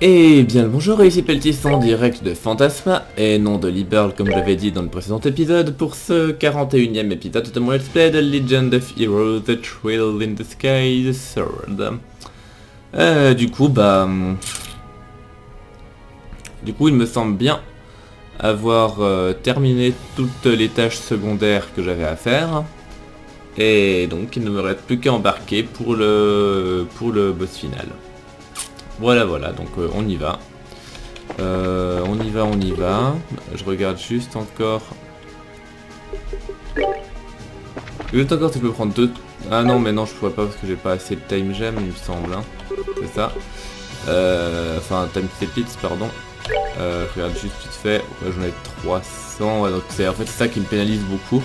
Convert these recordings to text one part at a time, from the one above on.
Et bien le bonjour, ici Peltis en direct de Fantasma, et non de Liberl comme je l'avais dit dans le précédent épisode, pour ce 41e épisode de mon let's play de Legend of Heroes, The Thrill in the Sky, The Sword. Du coup il me semble bien avoir terminé toutes les tâches secondaires que j'avais à faire, et donc il ne me reste plus qu'à embarquer pour le boss final. Voilà, donc on y va. On y va. Je regarde juste encore. Juste encore si je peux prendre deux. Ah non, mais non, je pourrais pas parce que j'ai pas assez de time gem, il me semble. Hein. C'est ça. Enfin, time steps, pardon. Je regarde juste vite fait. Ouais, j'en ai 300. Ouais, donc c'est en fait ça qui me pénalise beaucoup.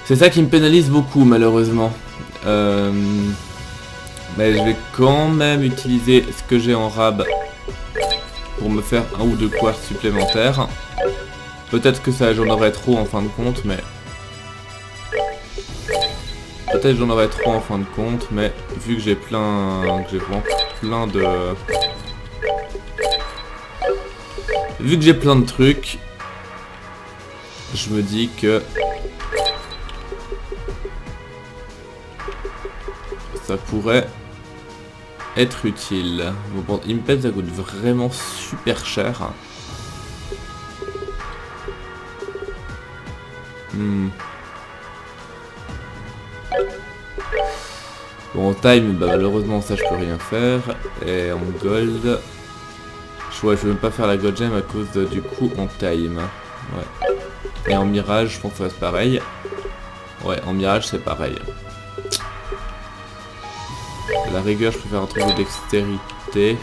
C'est ça qui me pénalise beaucoup, malheureusement. Mais je vais quand même utiliser ce que j'ai en rab pour me faire un ou deux quartz supplémentaires. Peut-être que ça j'en aurai trop en fin de compte, mais... Peut-être j'en aurai trop en fin de compte, mais vu que j'ai plein... que j'ai vraiment plein de... Vu que j'ai plein de trucs, je me dis que... ça pourrait... être utile. Bon, Impet ça coûte vraiment super cher. Bon, en time, bah, malheureusement ça je peux rien faire. Et en gold, je vais même pas faire la gold gem à cause de, du coup en time. Ouais. Et en mirage, je pense que ça va être pareil. Ouais, en mirage c'est pareil. À la rigueur, je peux faire un truc de dextérité.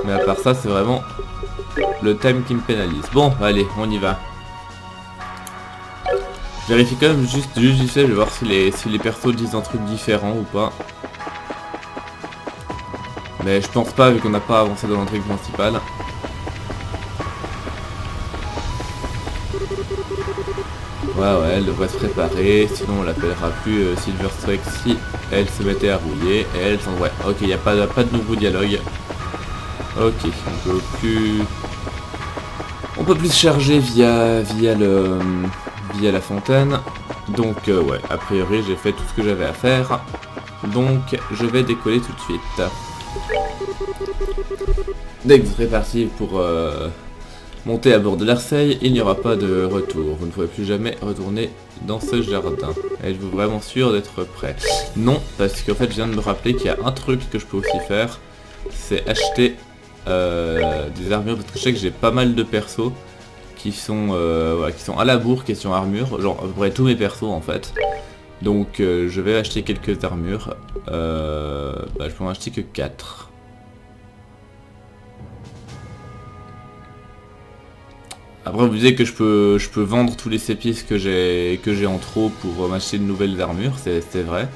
Mais à part ça, c'est vraiment le time qui me pénalise. Bon, allez, on y va. Je vérifie quand même juste vite fait, je vais voir si les persos disent un truc différent ou pas. Mais je pense pas, vu qu'on n'a pas avancé dans l'intrigue principale. Ouais, elle devrait se préparer, sinon on l'appellera plus Silver Strike si elle se mettait à rouiller. Et elle s'en... Ouais, ok, il n'y a pas de nouveau dialogue. Ok, on peut plus se charger via la fontaine. Donc ouais, a priori j'ai fait tout ce que j'avais à faire. Donc je vais décoller tout de suite. Dès que vous serez parti pour... monter à bord de l'Arseille, il n'y aura pas de retour. Vous ne pourrez plus jamais retourner dans ce jardin. Êtes-vous vraiment sûr d'être prêt? Non, parce qu'en fait je viens de me rappeler qu'il y a un truc que je peux aussi faire. C'est acheter des armures, parce que je sais que j'ai pas mal de persos qui sont à la bourre question armure. Genre à peu près tous mes persos en fait. Donc je vais acheter quelques armures. Je peux en acheter que 4. Après vous disiez que je peux vendre tous les sépices que j'ai en trop pour m'acheter de nouvelles armures, c'est vrai.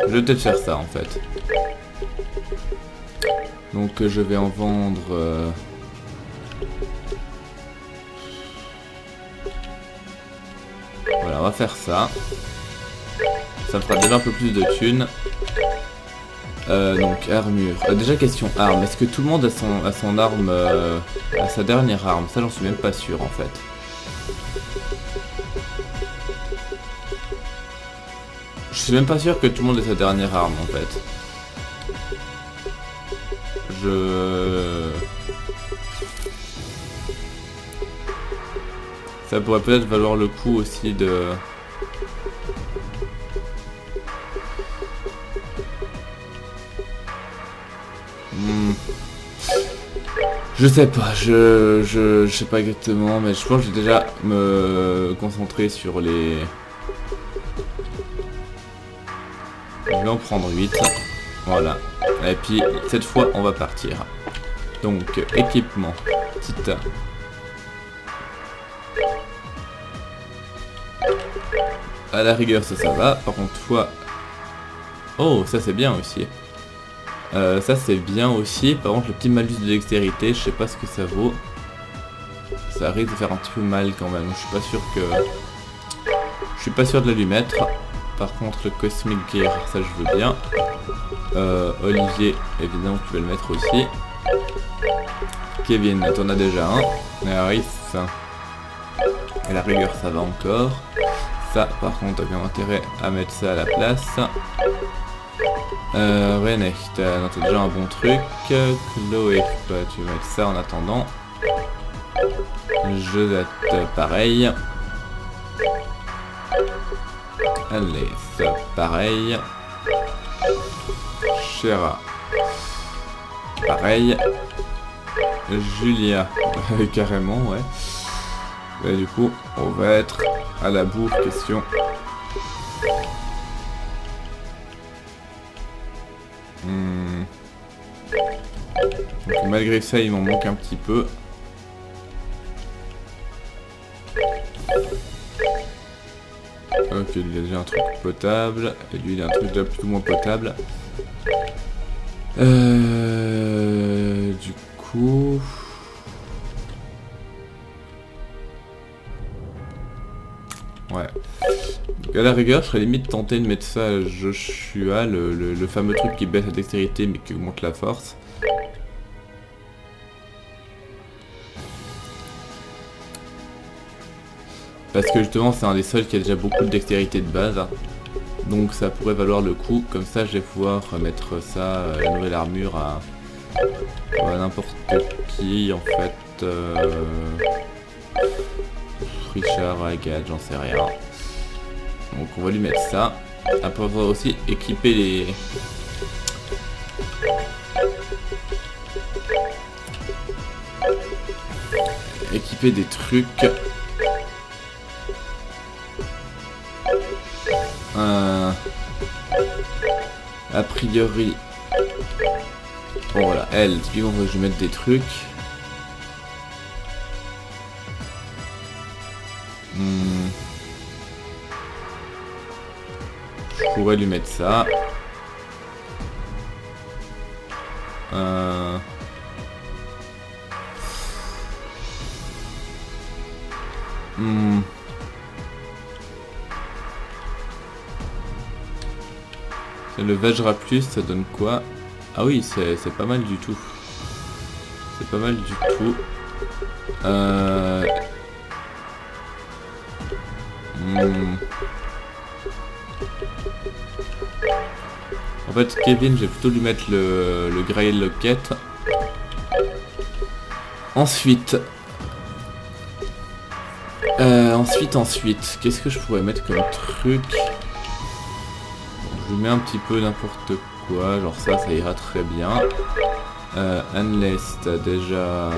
Je vais peut-être faire ça en fait. Donc je vais en vendre... Voilà, on va faire ça. Ça me fera déjà un peu plus de thunes. Donc armure. Déjà question arme. Est-ce que tout le monde a son arme, a sa dernière arme? Ça j'en suis même pas sûr en fait. Je suis même pas sûr que tout le monde ait sa dernière arme en fait. Ça pourrait peut-être valoir le coup aussi de... Je sais pas, je sais pas exactement, mais je pense que je vais déjà me concentrer sur les... Je vais en prendre 8, voilà. Et puis cette fois on va partir. Donc équipement, petite... À la rigueur ça va, par contre toi... Oh ça c'est bien aussi. Ça c'est bien aussi, par contre le petit malus de dextérité, je sais pas ce que ça vaut. ça risque de faire un petit peu mal quand même. Je suis pas sûr de la lui mettre. Par contre le Cosmic Gear, ça je veux bien. Olivier, évidemment tu peux le mettre aussi. Kevin, t'en as déjà un. Harris, à la rigueur ça va encore. Ça par contre t'as bien intérêt à mettre ça à la place. René, t'as déjà un bon truc. Chloé, bah, tu vas mettre ça en attendant. Josette, pareil. Allez, ça pareil. Chéra, pareil. Julia, carrément, ouais. Et du coup, on va être à la bourre, question. Donc, malgré ça, il m'en manque un petit peu. Ok, lui il a déjà un truc potable, et lui il a un truc déjà plus ou moins potable. Du coup... Ouais. Donc à la rigueur, je serais limite tenté de mettre ça à Joshua, le fameux truc qui baisse la dextérité mais qui augmente la force. Parce que justement c'est un des seuls qui a déjà beaucoup de dextérité de base. Donc ça pourrait valoir le coup. Comme ça je vais pouvoir mettre ça, la nouvelle armure à n'importe qui en fait. Richard, Agathe, j'en sais rien. Donc on va lui mettre ça. Après on va aussi équiper les... Équiper des trucs. A priori... Bon voilà, elle, typiquement je vais mettre des trucs. Je pourrais lui mettre ça. Le Vajra Plus, ça donne quoi? Ah oui, c'est pas mal du tout. C'est pas mal du tout. En fait, Kevin, je vais plutôt lui mettre le Grail Locket. Ensuite, qu'est-ce que je pourrais mettre comme truc? Je lui mets un petit peu n'importe quoi, genre ça ira très bien. Unless, t'as déjà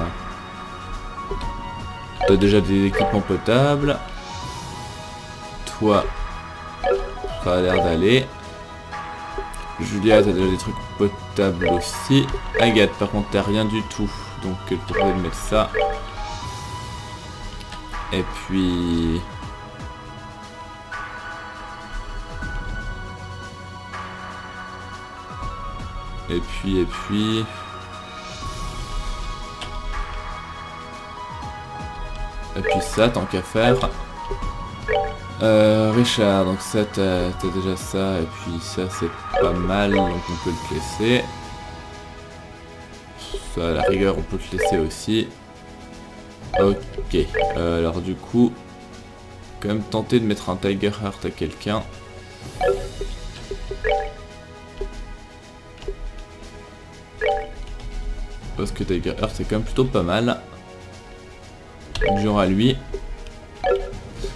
des équipements potables. Toi, ça a l'air d'aller. Julia, t'as déjà des trucs potables aussi. Agathe, par contre, t'as rien du tout. Donc, je pourrais mettre ça. Et puis... Et puis ça, tant qu'à faire. Richard, donc ça t'as déjà ça, et puis ça c'est pas mal, donc on peut le laisser. Ça à la rigueur on peut le laisser aussi. Ok, alors du coup, quand même tenter de mettre un Tiger Heart à quelqu'un. Parce que Tiger Heart c'est quand même plutôt pas mal. Genre à lui.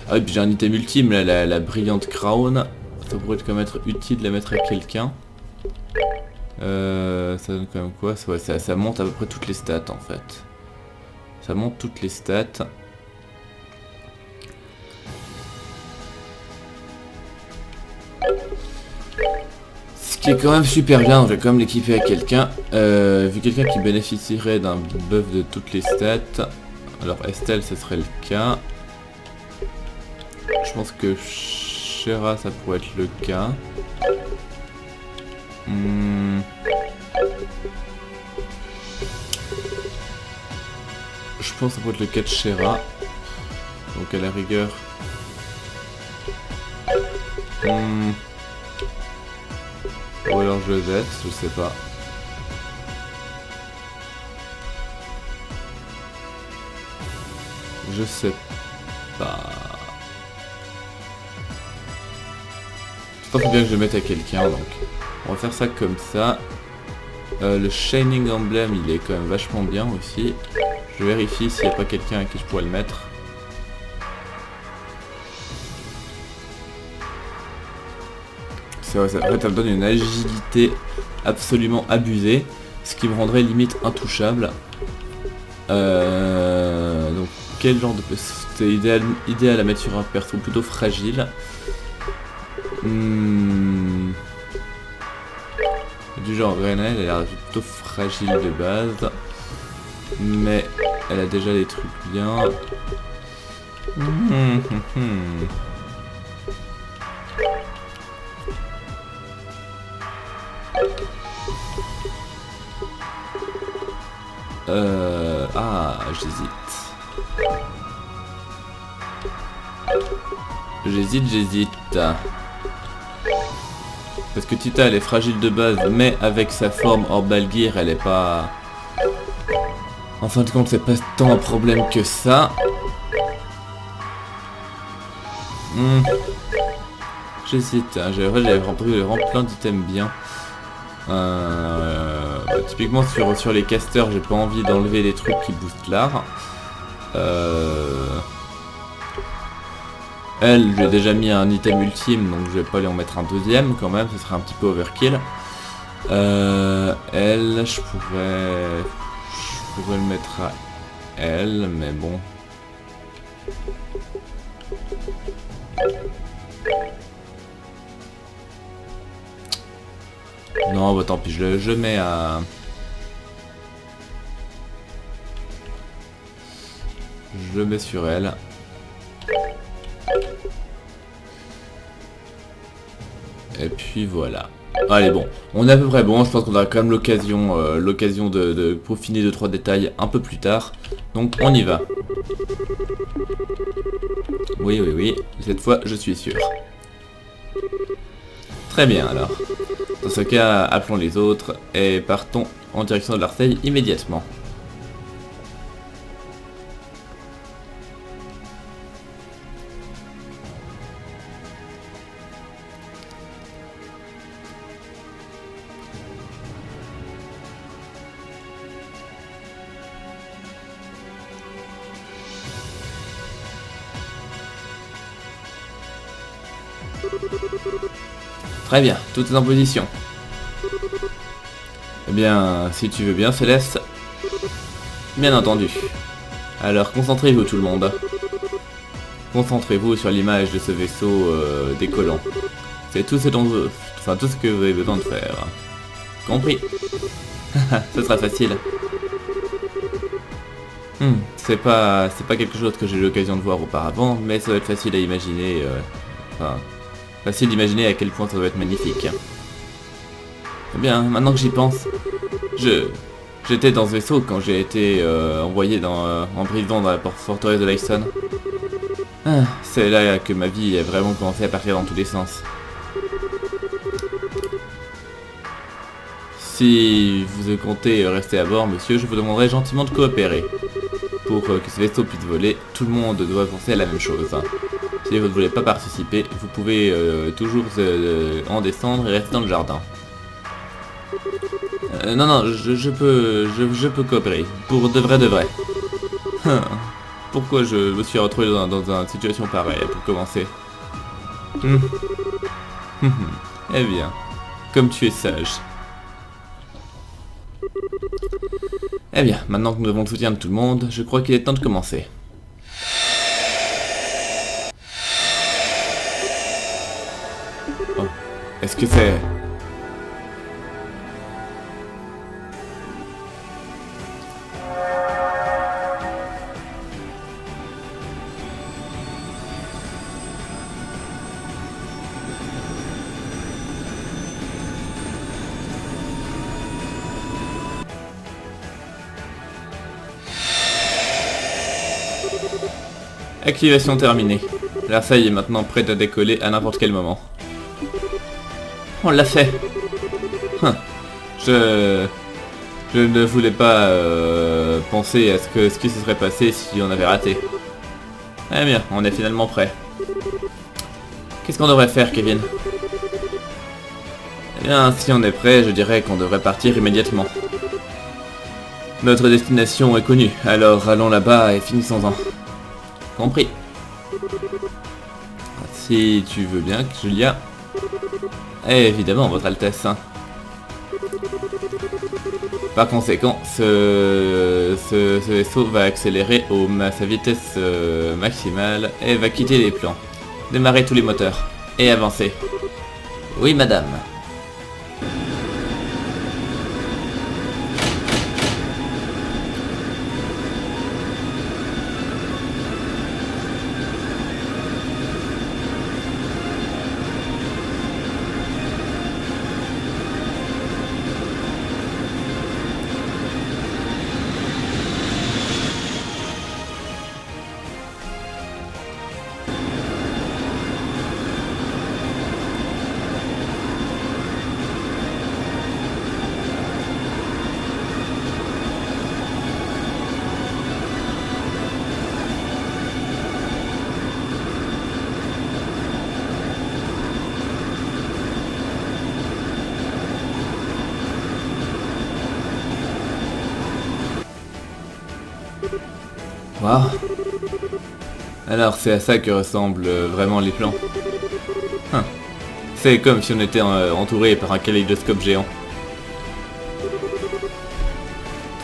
Ah et puis j'ai un item ultime là, la brillante crown. Ça pourrait quand même être utile de la mettre à quelqu'un. Ça donne quand même quoi? Ouais, ça monte à peu près toutes les stats en fait. Ça monte toutes les stats. Ce qui est quand même super bien, je vais quand même l'équiper à quelqu'un. Vu quelqu'un qui bénéficierait d'un buff de toutes les stats. Alors Estelle, ce serait le cas. Je pense que Shera, ça pourrait être le cas. Je pense que ça peut être le cas de Shera. Donc à la rigueur... Ou alors Josette, je sais pas. Je sais pas. Je pense bien que je le mette à quelqu'un, donc on va faire ça comme ça. Le Shining Emblem, il est quand même vachement bien aussi. Je vérifie s'il n'y a pas quelqu'un à qui je pourrais le mettre. C'est vrai, en fait, ça me donne une agilité absolument abusée, ce qui me rendrait limite intouchable. Donc quel genre de... C'est idéal à mettre sur un perso plutôt fragile. Du genre Renelle, elle a l'air plutôt fragile de base. Mais elle a déjà des trucs bien. J'hésite. Parce que Tita elle est fragile de base, mais avec sa forme Orbalgir elle est pas... En fin de compte c'est pas tant un problème que ça. J'hésite, hein. J'avais vraiment plein d'items bien. Typiquement sur les casters j'ai pas envie d'enlever les trucs qui boostent l'art. Elle, j'ai déjà mis un item ultime, donc je vais pas lui en mettre un deuxième quand même, ce serait un petit peu overkill. Elle, je pourrais le mettre à elle, mais bon. Non, bah tant pis, je mets à... Je le mets sur elle. Et puis voilà. Allez bon, on est à peu près bon, je pense qu'on aura quand même l'occasion de peaufiner 2-3 détails un peu plus tard. Donc on y va. Oui, cette fois je suis sûr. Très bien alors. Dans ce cas, appelons les autres et partons en direction de Larseille immédiatement. Très bien, tout est en position. Eh bien, si tu veux bien, Céleste. Bien entendu. Alors, concentrez-vous tout le monde. Concentrez-vous sur l'image de ce vaisseau décollant. C'est tout ce dont tout ce que vous avez besoin de faire. Compris. Ce sera facile. C'est pas quelque chose que j'ai eu l'occasion de voir auparavant, mais ça va être facile à imaginer. Facile d'imaginer à quel point ça doit être magnifique. Eh bien, maintenant que j'y pense, j'étais dans ce vaisseau quand j'ai été envoyé en prison dans la forteresse de Lyson. C'est là que ma vie a vraiment commencé à partir dans tous les sens. Si vous comptez rester à bord, monsieur, je vous demanderai gentiment de coopérer. Pour que ce vaisseau puisse voler, tout le monde doit penser à la même chose. Si vous ne voulez pas participer, vous pouvez toujours en descendre et rester dans le jardin. Non, je peux coopérer. Pour de vrai. Pourquoi je me suis retrouvé dans une situation pareille, pour commencer? Eh bien, comme tu es sage. Eh bien, maintenant que nous avons le soutien de tout le monde, je crois qu'il est temps de commencer. Oh, est-ce que c'est... Activation terminée. Larseille est maintenant prête à décoller à n'importe quel moment. On l'a fait. Hum. Je ne voulais pas penser à ce qui se serait passé si on avait raté. Eh bien, on est finalement prêt. Qu'est-ce qu'on devrait faire, Kevin? Eh bien, si on est prêt, je dirais qu'on devrait partir immédiatement. Notre destination est connue, alors allons là-bas et finissons-en. Compris. Si tu veux bien, Julia. Eh, évidemment, Votre Altesse. Par conséquent, ce vaisseau va accélérer à sa vitesse maximale et va quitter les plans. Démarrer tous les moteurs et avancer. Oui, madame. Waouh. Alors c'est à ça que ressemblent vraiment les plans. C'est comme si on était entouré par un kaléidoscope géant.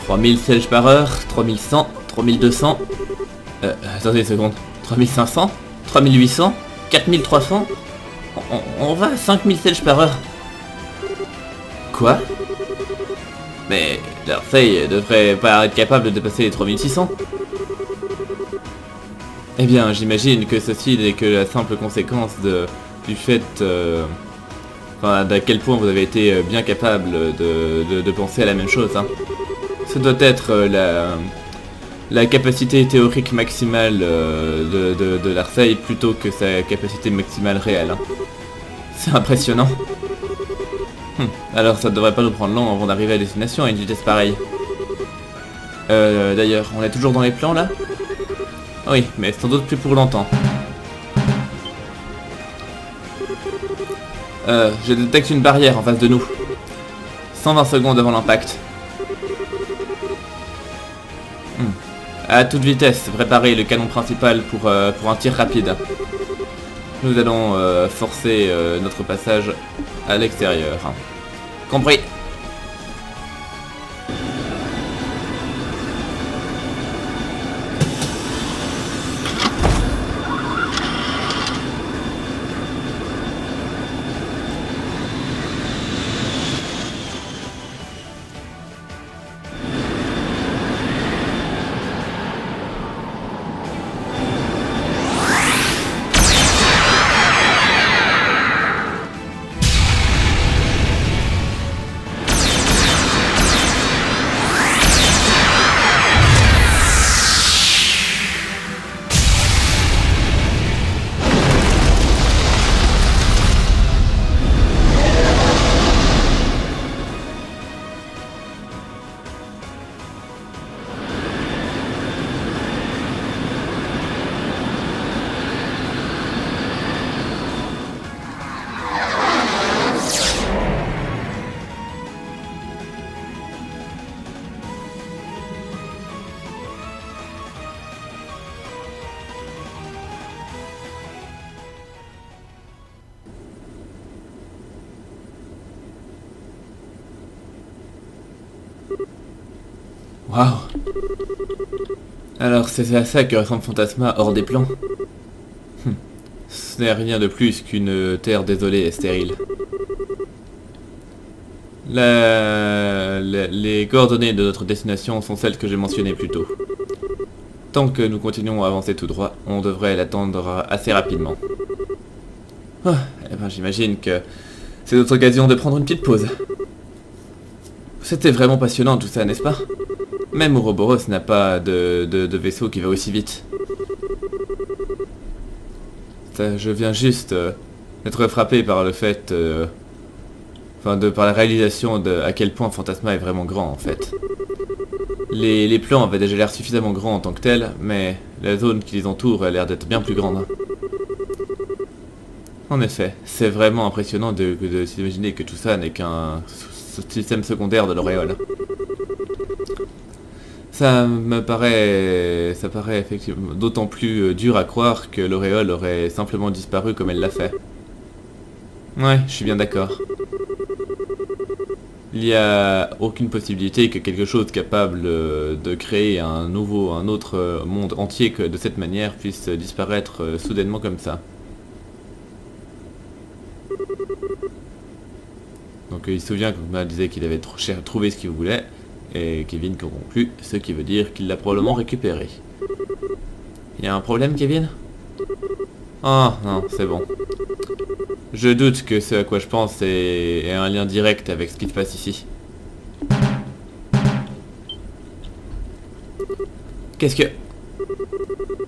3000 selges par heure, 3100, 3200... attendez une seconde. 3500, 3800, 4300... On va à 5000 selges par heure. Quoi? Mais Larseille devrait pas être capable de dépasser les 3600. Eh bien, j'imagine que ceci n'est que la simple conséquence du fait... d'à quel point vous avez été bien capable de penser à la même chose. Hein. Ce doit être la capacité théorique maximale de Larseille plutôt que sa capacité maximale réelle. Hein. C'est impressionnant. Alors ça devrait pas nous prendre long avant d'arriver à destination à une vitesse pareille. D'ailleurs, on est toujours dans les plans là? Oui, mais sans doute plus pour longtemps. Je détecte une barrière en face de nous. 120 secondes avant l'impact. À toute vitesse, préparez le canon principal pour un tir rapide. Nous allons forcer notre passage à l'extérieur. Compris. Waouh. Alors c'est à ça que ressemble Fantasma hors des plans. Ce n'est rien de plus qu'une terre désolée et stérile. Les coordonnées de notre destination sont celles que j'ai mentionnées plus tôt. Tant que nous continuons à avancer tout droit, on devrait l'attendre assez rapidement. Oh, eh ben, j'imagine que c'est notre occasion de prendre une petite pause. C'était vraiment passionnant tout ça, n'est-ce pas? Même Ouroboros n'a pas de vaisseau qui va aussi vite. je viens juste d'être frappé par le fait... par la réalisation de à quel point Fantasma est vraiment grand en fait. Les plans avaient déjà l'air suffisamment grands en tant que tels, mais la zone qui les entoure a l'air d'être bien plus grande. En effet, c'est vraiment impressionnant de s'imaginer que tout ça n'est qu'un système secondaire de l'auréole. Ça paraît effectivement d'autant plus dur à croire que l'auréole aurait simplement disparu comme elle l'a fait. Ouais, je suis bien d'accord. Il n'y a aucune possibilité que quelque chose capable de créer un autre monde entier que de cette manière puisse disparaître soudainement comme ça. Donc il se souvient que Magma disait qu'il avait trouvé ce qu'il voulait, et Kevin conclut, ce qui veut dire qu'il l'a probablement récupéré. Il y a un problème, Kevin? Oh non, c'est bon. Je doute que ce à quoi je pense ait un lien direct avec ce qui se passe ici. Qu'est-ce que...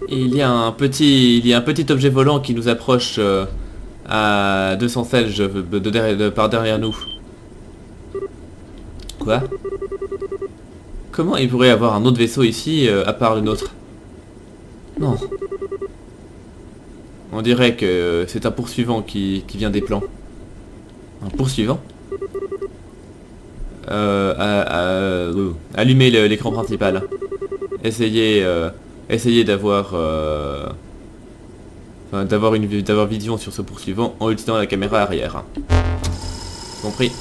Il y a un petit objet volant qui nous approche à 200 selges par derrière nous. Quoi? Comment il pourrait y avoir un autre vaisseau ici à part le nôtre? Non. On dirait que c'est un poursuivant qui vient des plans. Un poursuivant? Allumez l'écran principal. Essayez d'avoir d'avoir vision sur ce poursuivant en utilisant la caméra arrière. Compris?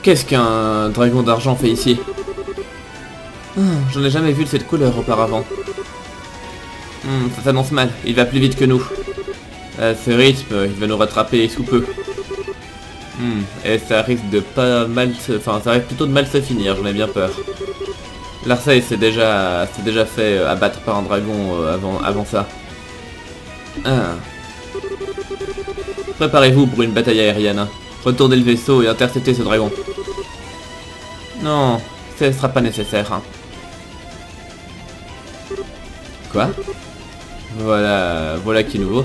Qu'est-ce qu'un dragon d'argent fait ici? J'en ai jamais vu de cette couleur auparavant. Ça s'annonce mal, il va plus vite que nous. À ce rythme, il va nous rattraper sous peu. Et ça risque de pas mal ça risque plutôt de mal se finir, j'en ai bien peur. Larcey s'est déjà fait abattre par un dragon avant ça. Préparez-vous pour une bataille aérienne. Retournez le vaisseau et interceptez ce dragon. Non, ce ne sera pas nécessaire. Quoi? Voilà qui est nouveau.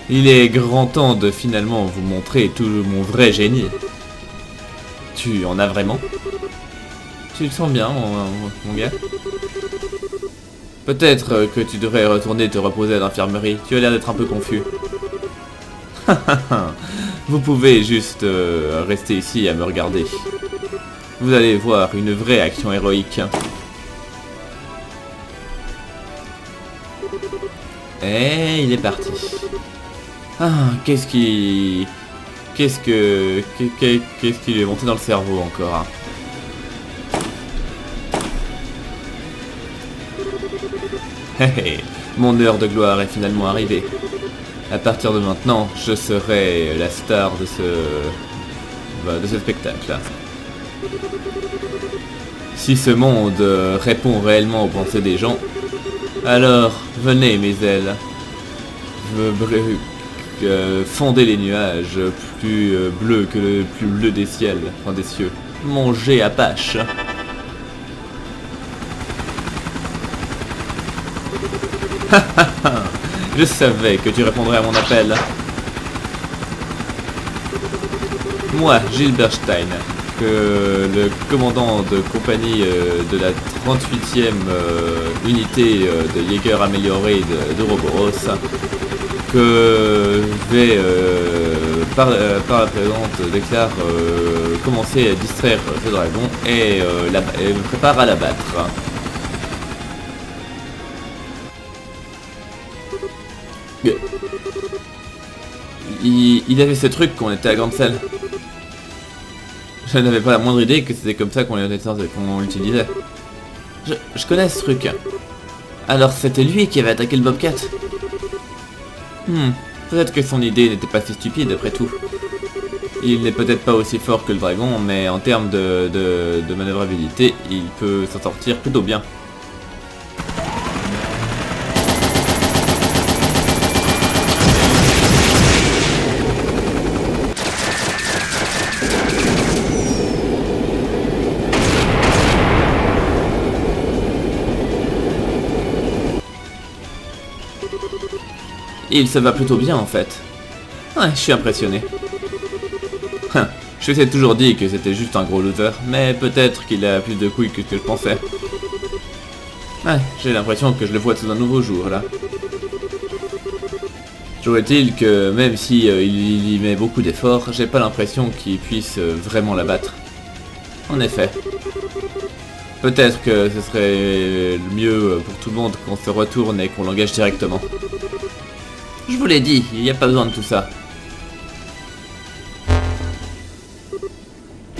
Il est grand temps de finalement vous montrer tout mon vrai génie. Tu en as vraiment? Tu le sens bien, mon gars? Peut-être que tu devrais retourner te reposer à l'infirmerie. Tu as l'air d'être un peu confus. Vous pouvez juste rester ici à me regarder. Vous allez voir une vraie action héroïque. Et il est parti. Qu'est-ce qui lui est monté dans le cerveau encore? Mon heure de gloire est finalement arrivée. À partir de maintenant, je serai la star de ce spectacle. Si ce monde répond réellement aux pensées des gens, alors venez mes ailes. Fondez les nuages, plus bleus que le plus bleu des cieux. Mangez Apache. Je savais que tu répondrais à mon appel. Moi, Gilbert Stein, le commandant de compagnie de la 38e unité de Jäger améliorée d'Ouroboros, que je vais, par la présente, déclare commencer à distraire ce dragon et me prépare à l'abattre. Il avait ce truc quand on était à Grande Salle. Je n'avais pas la moindre idée que c'était comme ça qu'on l'utilisait. Je connais ce truc. Alors c'était lui qui avait attaqué le Bobcat. Peut-être que son idée n'était pas si stupide après tout. Il n'est peut-être pas aussi fort que le dragon, mais en termes de manœuvrabilité, il peut s'en sortir plutôt bien. Il se va plutôt bien en fait. Ouais, je suis impressionné. Je t'ai toujours dit que c'était juste un gros loser, mais peut-être qu'il a plus de couilles que ce que je pensais. Ouais, j'ai l'impression que je le vois sous un nouveau jour là. Toujours est-il que même si il y met beaucoup d'efforts, j'ai pas l'impression qu'il puisse vraiment la battre. En effet. Peut-être que ce serait le mieux pour tout le monde qu'on se retourne et qu'on l'engage directement. Je vous l'ai dit, il n'y a pas besoin de tout ça.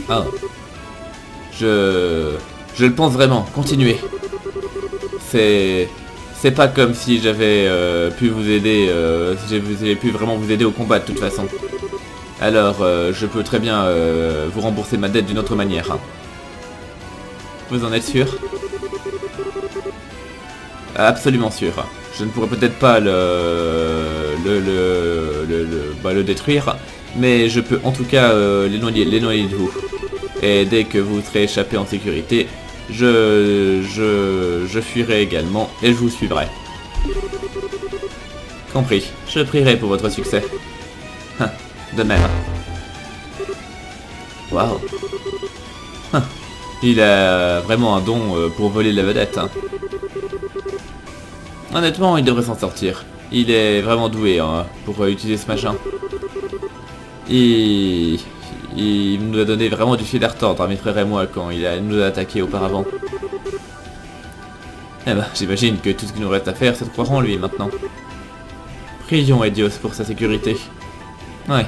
Ah. Je le pense vraiment, continuez. C'est pas comme si j'avais pu vous aider, si j'avais pu vraiment vous aider au combat de toute façon. Alors, je peux très bien vous rembourser ma dette d'une autre manière. Hein. Vous en êtes sûr? Absolument sûr. Je ne pourrais peut-être pas le détruire, mais je peux en tout cas l'éloigner de vous. Et dès que vous serez échappé en sécurité, je fuirai également et je vous suivrai. Compris. Je prierai pour votre succès. De même. Waouh. Il a vraiment un don pour voler la vedette. Hein. Honnêtement, il devrait s'en sortir. Il est vraiment doué hein, pour utiliser ce machin. Il nous a donné vraiment du fil à retordre, mes frères et moi, quand nous a attaqué auparavant. Eh ben, j'imagine que tout ce qu'il nous reste à faire, c'est de croire en lui maintenant. Prions Edios pour sa sécurité. Ouais.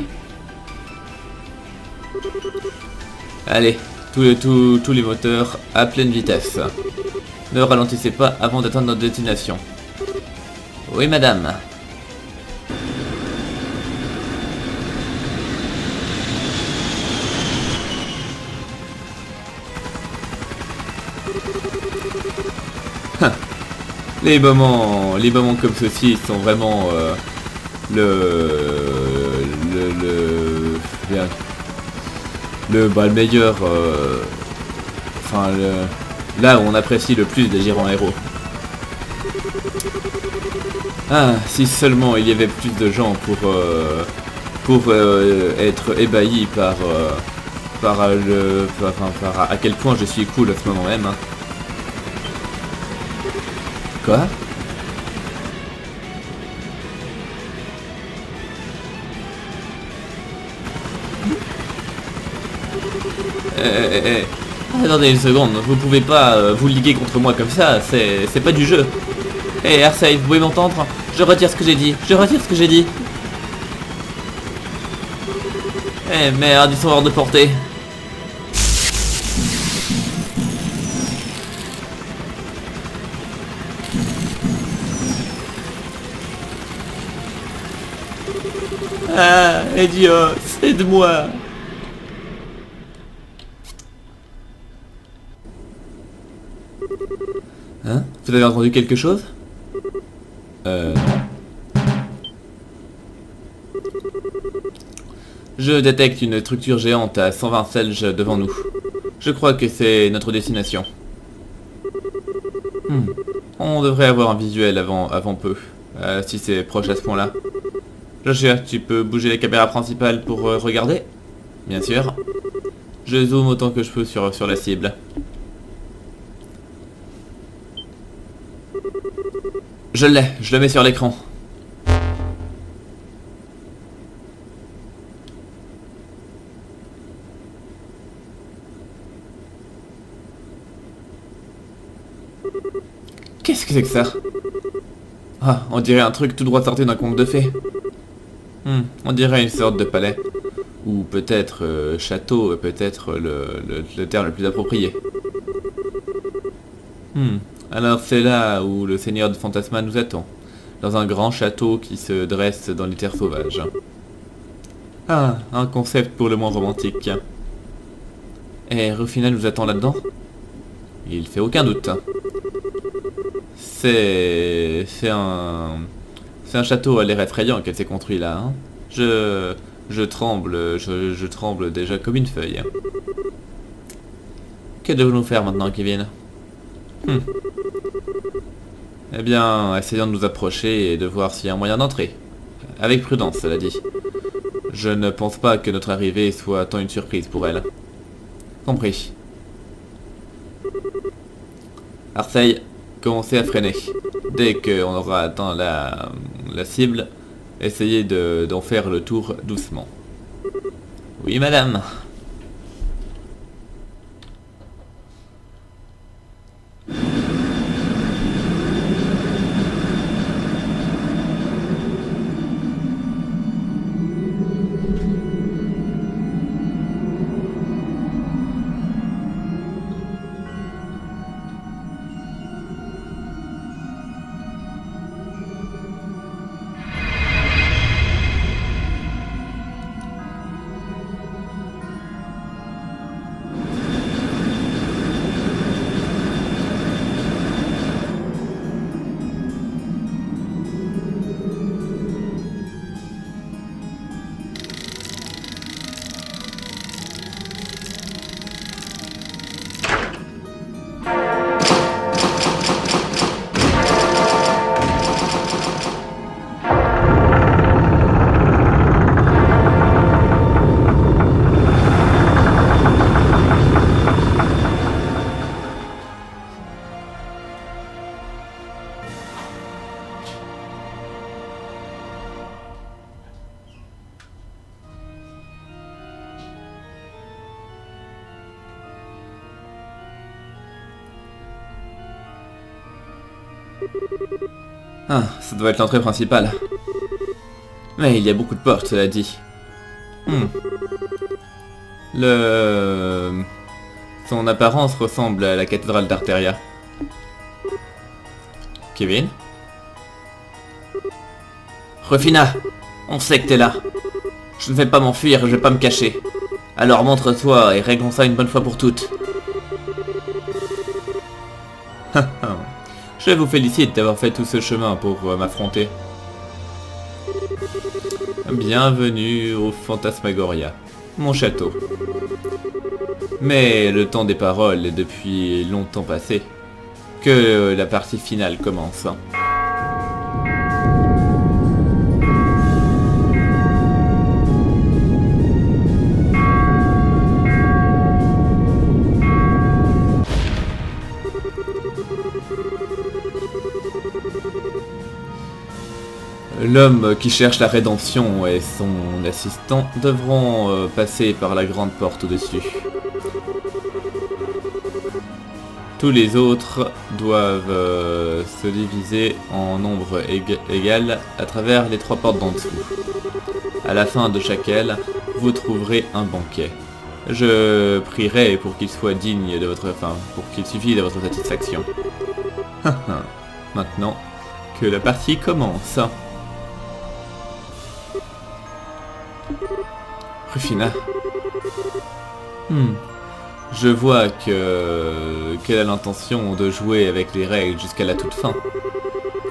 Allez, tous les moteurs à pleine vitesse. Ne ralentissez pas avant d'atteindre notre destination. Oui, madame. Les moments comme ceci sont vraiment le meilleur, là où on apprécie le plus d'agir en héros. Ah, si seulement il y avait plus de gens pour être ébahis par à quel point je suis cool à ce moment même. Hein. Quoi? Attendez une seconde, vous pouvez pas vous liguer contre moi comme ça, c'est pas du jeu. Arcei, vous pouvez m'entendre? Je retire ce que j'ai dit, merde, ils sont hors de portée. Ah, Edios, aide-moi. Hein? Vous avez entendu quelque chose? Non. Je détecte une structure géante à 120 selges devant nous. Je crois que c'est notre destination. On devrait avoir un visuel avant peu, si c'est proche à ce point-là. Joshua, tu peux bouger les caméras principales pour regarder? Bien sûr. Je zoome autant que je peux sur la cible. Je l'ai, je le mets sur l'écran. Qu'est-ce que c'est que ça? Ah, on dirait un truc tout droit sorti d'un conte de fées. On dirait une sorte de palais. Ou peut-être château est peut-être le terme le plus approprié. Alors c'est là où le seigneur de Fantasma nous attend, dans un grand château qui se dresse dans les terres sauvages. Ah, un concept pour le moins romantique. Et Rufina nous attend là-dedans? Il fait aucun doute. C'est un château à l'air effrayant qu'elle s'est construit là, hein. Je tremble déjà comme une feuille. Que devons-nous faire maintenant, Kevin? Eh bien, essayons de nous approcher et de voir s'il y a un moyen d'entrer. Avec prudence, cela dit. Je ne pense pas que notre arrivée soit tant une surprise pour elle. Compris. Arseille, commencez à freiner. Dès qu'on aura atteint la cible, essayez d'en faire le tour doucement. Oui, madame. Ah, ça doit être l'entrée principale. Mais il y a beaucoup de portes, cela dit. Son apparence ressemble à la cathédrale d'Arteria. Kevin? Rufina! On sait que t'es là. Je ne vais pas m'enfuir et je vais pas me cacher. Alors montre-toi et réglons ça une bonne fois pour toutes. Je vous félicite d'avoir fait tout ce chemin pour m'affronter. Bienvenue au Fantasmagoria, mon château. Mais le temps des paroles est depuis longtemps passé. Que la partie finale commence. L'homme qui cherche la rédemption et son assistant devront passer par la grande porte au-dessus. Tous les autres doivent se diviser en nombre égal à travers les 3 portes d'en dessous. À la fin de chaque aile, vous trouverez un banquet. Je prierai pour qu'il soit digne de votre... Enfin, pour qu'il suffise de votre satisfaction. Maintenant que la partie commence. Rufina. Je vois qu'elle a l'intention de jouer avec les règles jusqu'à la toute fin.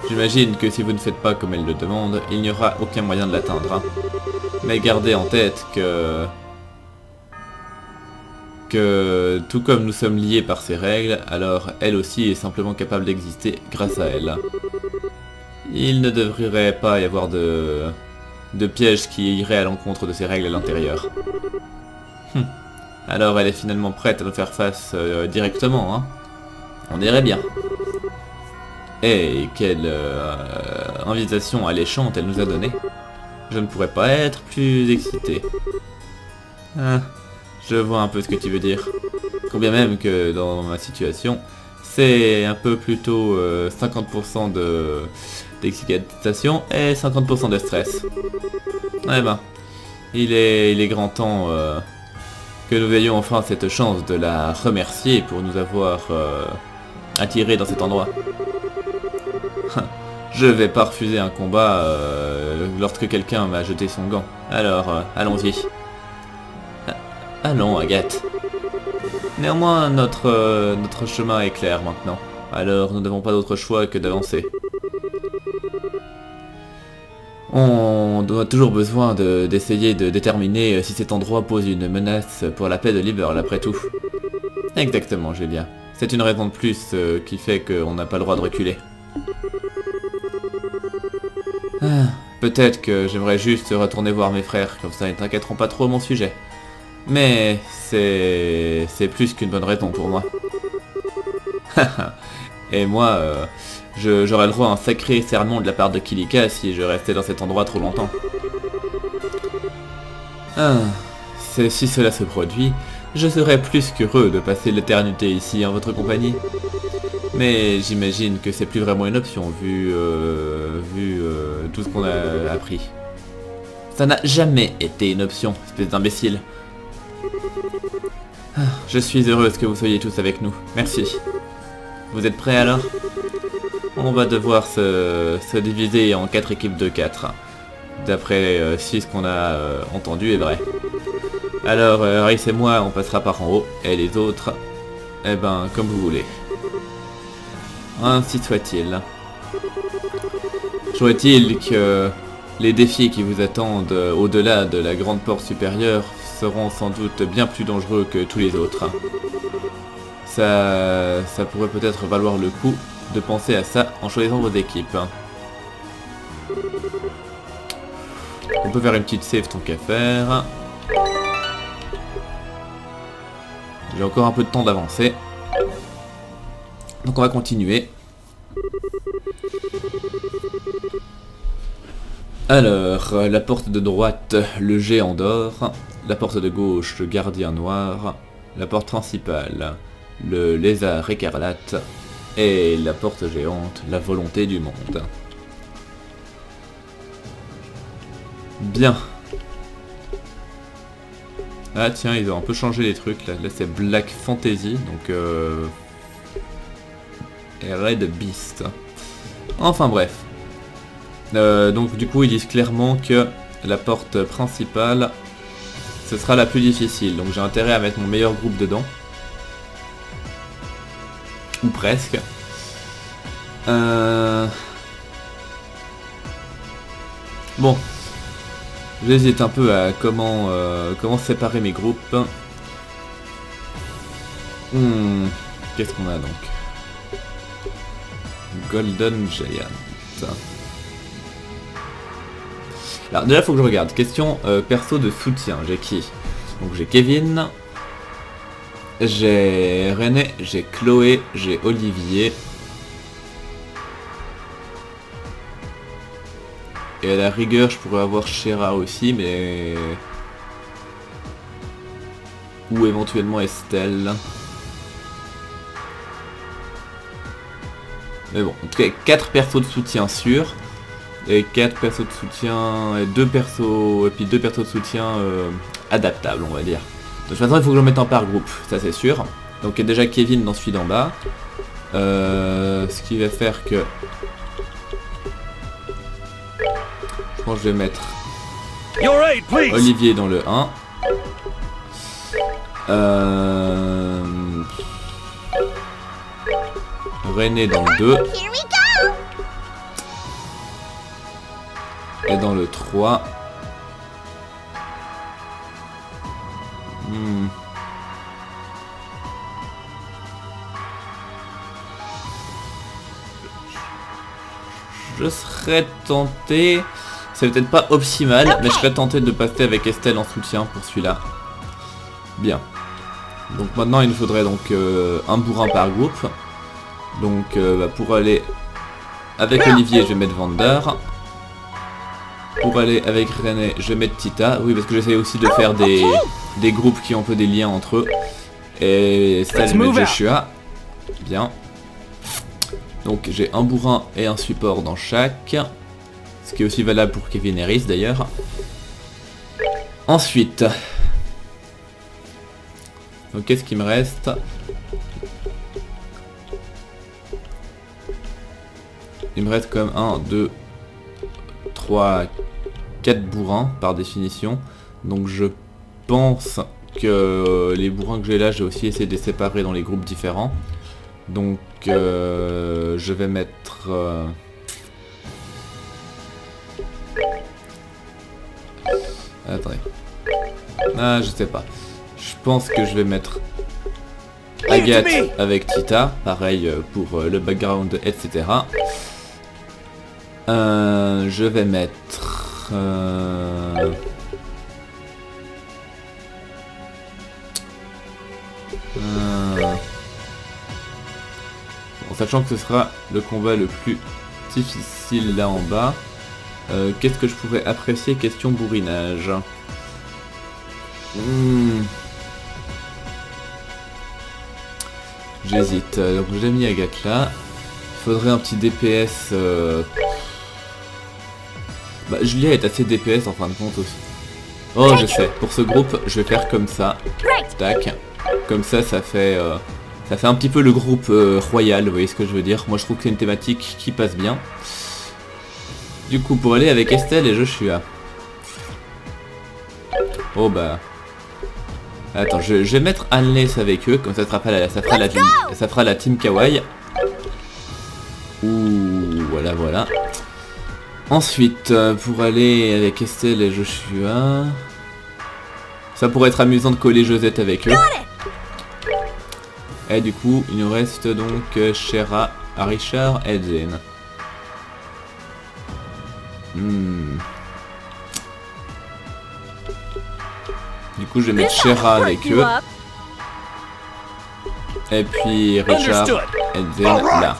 J'imagine que si vous ne faites pas comme elle le demande, il n'y aura aucun moyen de l'atteindre. Mais gardez en tête que tout comme nous sommes liés par ces règles, alors elle aussi est simplement capable d'exister grâce à elle. Il ne devrait pas y avoir de pièges qui iraient à l'encontre de ces règles à l'intérieur. Alors elle est finalement prête à nous faire face directement, hein. On dirait bien. Et quelle invitation alléchante elle nous a donnée. Je ne pourrais pas être plus excité. Ah, je vois un peu ce que tu veux dire. Combien même que dans ma situation, c'est un peu plutôt 50% d'excitation et 50% de stress. Eh ben, Il est grand temps que nous ayons enfin cette chance de la remercier pour nous avoir attirés dans cet endroit. Je vais pas refuser un combat lorsque quelqu'un m'a jeté son gant. Alors, allons-y. Allons, Agathe. Néanmoins, notre chemin est clair maintenant. Alors, nous n'avons pas d'autre choix que d'avancer. On a toujours besoin d'essayer de déterminer si cet endroit pose une menace pour la paix de Liberl, après tout. Exactement, Julia. C'est une raison de plus qui fait qu'on n'a pas le droit de reculer. Peut-être que j'aimerais juste retourner voir mes frères, comme ça ils ne t'inquiéteront pas trop mon sujet. Mais c'est plus qu'une bonne raison pour moi. Et moi, j'aurais le droit à un sacré sermon de la part de Kilika si je restais dans cet endroit trop longtemps. Si cela se produit, je serais plus qu'heureux de passer l'éternité ici en votre compagnie. Mais j'imagine que c'est plus vraiment une option vu tout ce qu'on a appris. Ça n'a jamais été une option, espèce d'imbécile. Je suis heureuse que vous soyez tous avec nous. Merci. Vous êtes prêts alors? On va devoir se diviser en 4 équipes de 4. D'après si ce qu'on a entendu est vrai. Alors, Rhys et moi, on passera par en haut, et les autres, eh ben, comme vous voulez. Ainsi soit-il. Souhaite-t-il que les défis qui vous attendent au-delà de la grande porte supérieure seront sans doute bien plus dangereux que tous les autres. Ça pourrait peut-être valoir le coup de penser à ça en choisissant vos équipes. On peut faire une petite save tant qu'à faire. J'ai encore un peu de temps d'avancer. Donc on va continuer. Alors, la porte de droite, le géant d'or. La porte de gauche, le gardien noir. La porte principale, le lézard écarlate. Et la porte géante, la volonté du monde. Bien. Ah tiens, ils ont un peu changé les trucs là. Là c'est Black Fantasy, donc et Red Beast. Enfin bref. Donc du coup ils disent clairement que la porte principale, ce sera la plus difficile. Donc j'ai intérêt à mettre mon meilleur groupe dedans. Ou presque. Bon. J'hésite un peu à comment séparer mes groupes. Qu'est-ce qu'on a donc? Golden Giant. Alors déjà faut que je regarde. Question perso de soutien. J'ai qui? Donc j'ai Kevin. J'ai René. J'ai Chloé. J'ai Olivier. Et à la rigueur, je pourrais avoir Shera aussi, mais... Ou éventuellement Estelle. Mais bon, en tout cas, 4 persos de soutien sûrs. Et 4 persos de soutien... Et 2 persos... Et puis 2 persos de soutien adaptables, on va dire. De toute façon, il faut que je le mette en par groupe, ça c'est sûr. Donc il y a déjà Kevin dans celui d'en bas. Ce qui va faire que... Je pense que je vais mettre Olivier dans le 1. René dans le 2. Et dans le 3. Je serais tenté... C'est peut-être pas optimal, mais je serais tenté de passer avec Estelle en soutien pour celui-là. Bien. Donc maintenant il nous faudrait donc un bourrin par groupe. Donc pour aller avec Olivier je vais mettre Vander. Pour aller avec René je vais mettre Tita. Oui parce que j'essaie aussi de faire des groupes qui ont un peu des liens entre eux. Et Estelle je vais mettre Joshua. Bien. Donc j'ai un bourrin et un support dans chaque. Ce qui est aussi valable pour Kevin et Rhys d'ailleurs. Ensuite, donc qu'est-ce qu'il me reste? Il me reste comme 1, 2, 3, 4 bourrins par définition. Donc je pense que les bourrins que j'ai là, j'ai aussi essayé de les séparer dans les groupes différents. Donc je vais mettre... Attendez. Ah, je sais pas. Je pense que je vais mettre Agathe avec Tita. Pareil pour le background, etc. Je vais mettre... en sachant que ce sera le combat le plus difficile là en bas. Qu'est-ce que je pourrais apprécier question bourrinage? J'hésite. Donc j'ai mis Agathe là. Il faudrait un petit DPS. Bah, Julia est assez DPS en fin de compte aussi. Oh, je sais. Pour ce groupe, je vais faire comme ça. Tac. Comme ça, ça fait un petit peu le groupe royal. Vous voyez ce que je veux dire? Moi, je trouve que c'est une thématique qui passe bien. Du coup, pour aller avec Estelle et Joshua. Oh bah... Attends, je vais mettre Anless avec eux, comme ça, ça fera la team Kawaii. Ouh, voilà, voilà. Ensuite, pour aller avec Estelle et Joshua... Ça pourrait être amusant de coller Josette avec eux. Et du coup, il nous reste donc Shera, Richard et Zen. Du coup, je vais mettre Shera avec eux. Et puis Richard et Zen là.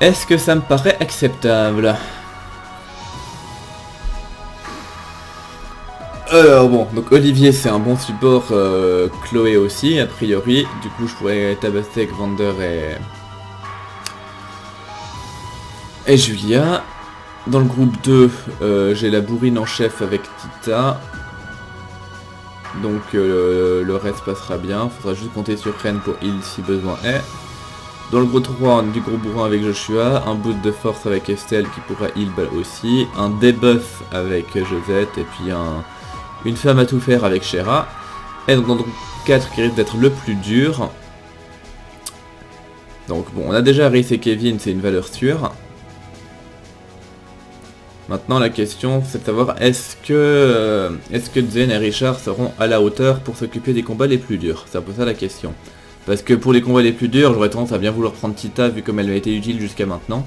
Est-ce que ça me paraît acceptable? Alors bon, donc Olivier c'est un bon support, Chloé aussi, a priori. Du coup, je pourrais tabasser avec Vander et Julia. Dans le groupe 2, j'ai la bourrine en chef avec Tita. Donc le reste passera bien. Faudra juste compter sur Ren pour heal si besoin est. Dans le groupe 3, on a du gros bourrin avec Joshua. Un boost de force avec Estelle qui pourra heal aussi. Un debuff avec Josette. Et puis une femme à tout faire avec Shera. Et donc dans le groupe 4 qui risque d'être le plus dur. Donc bon, on a déjà Rhys et Kevin, c'est une valeur sûre. Maintenant la question c'est de savoir est-ce que Zen et Richard seront à la hauteur pour s'occuper des combats les plus durs. C'est un peu ça la question. Parce que pour les combats les plus durs, j'aurais tendance à bien vouloir prendre Tita vu comme elle a été utile jusqu'à maintenant.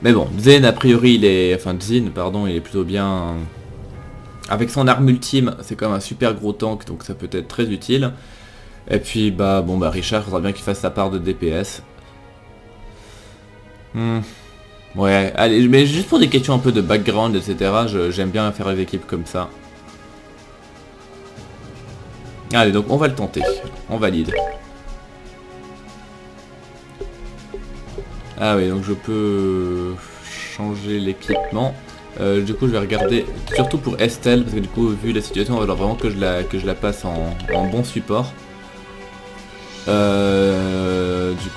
Mais bon, Zen a priori il est... Enfin Zen, pardon, il est plutôt bien... Avec son arme ultime, c'est quand même un super gros tank, donc ça peut être très utile. Et puis bah bon bah Richard, il faudra bien qu'il fasse sa part de DPS. Ouais, allez, mais juste pour des questions un peu de background, etc., j'aime bien faire les équipes comme ça. Allez, donc on va le tenter. On valide. Ah oui, donc je peux changer l'équipement. Du coup, je vais regarder, surtout pour Estelle, parce que du coup, vu la situation, il va falloir vraiment que je la passe en bon support. Du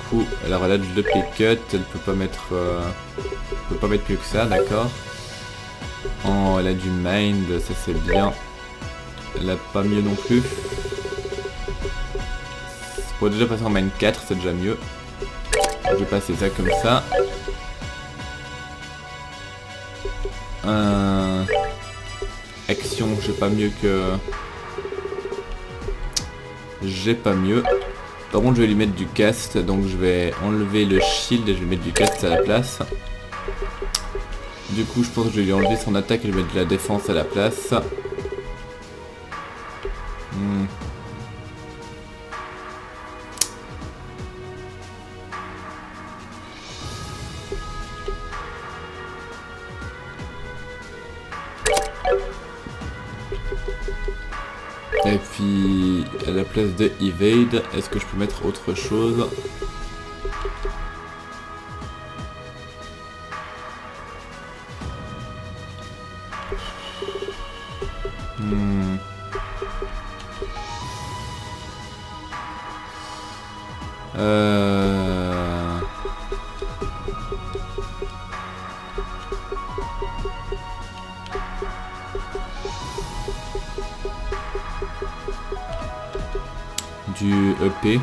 coup, alors elle a du double cut, elle peut pas mettre plus que ça, d'accord. Oh, elle a du mind, ça c'est bien. Elle a pas mieux non plus. Pour déjà passer en mind 4, c'est déjà mieux. Je vais passer ça comme ça. Action, j'ai pas mieux que... J'ai pas mieux. Par contre, je vais lui mettre du cast, donc je vais enlever le shield et je vais mettre du cast à la place. Du coup, je pense que je vais lui enlever son attaque et je vais mettre de la défense à la place. Et puis, à la place de evade, est-ce que je peux mettre autre chose? Du EP.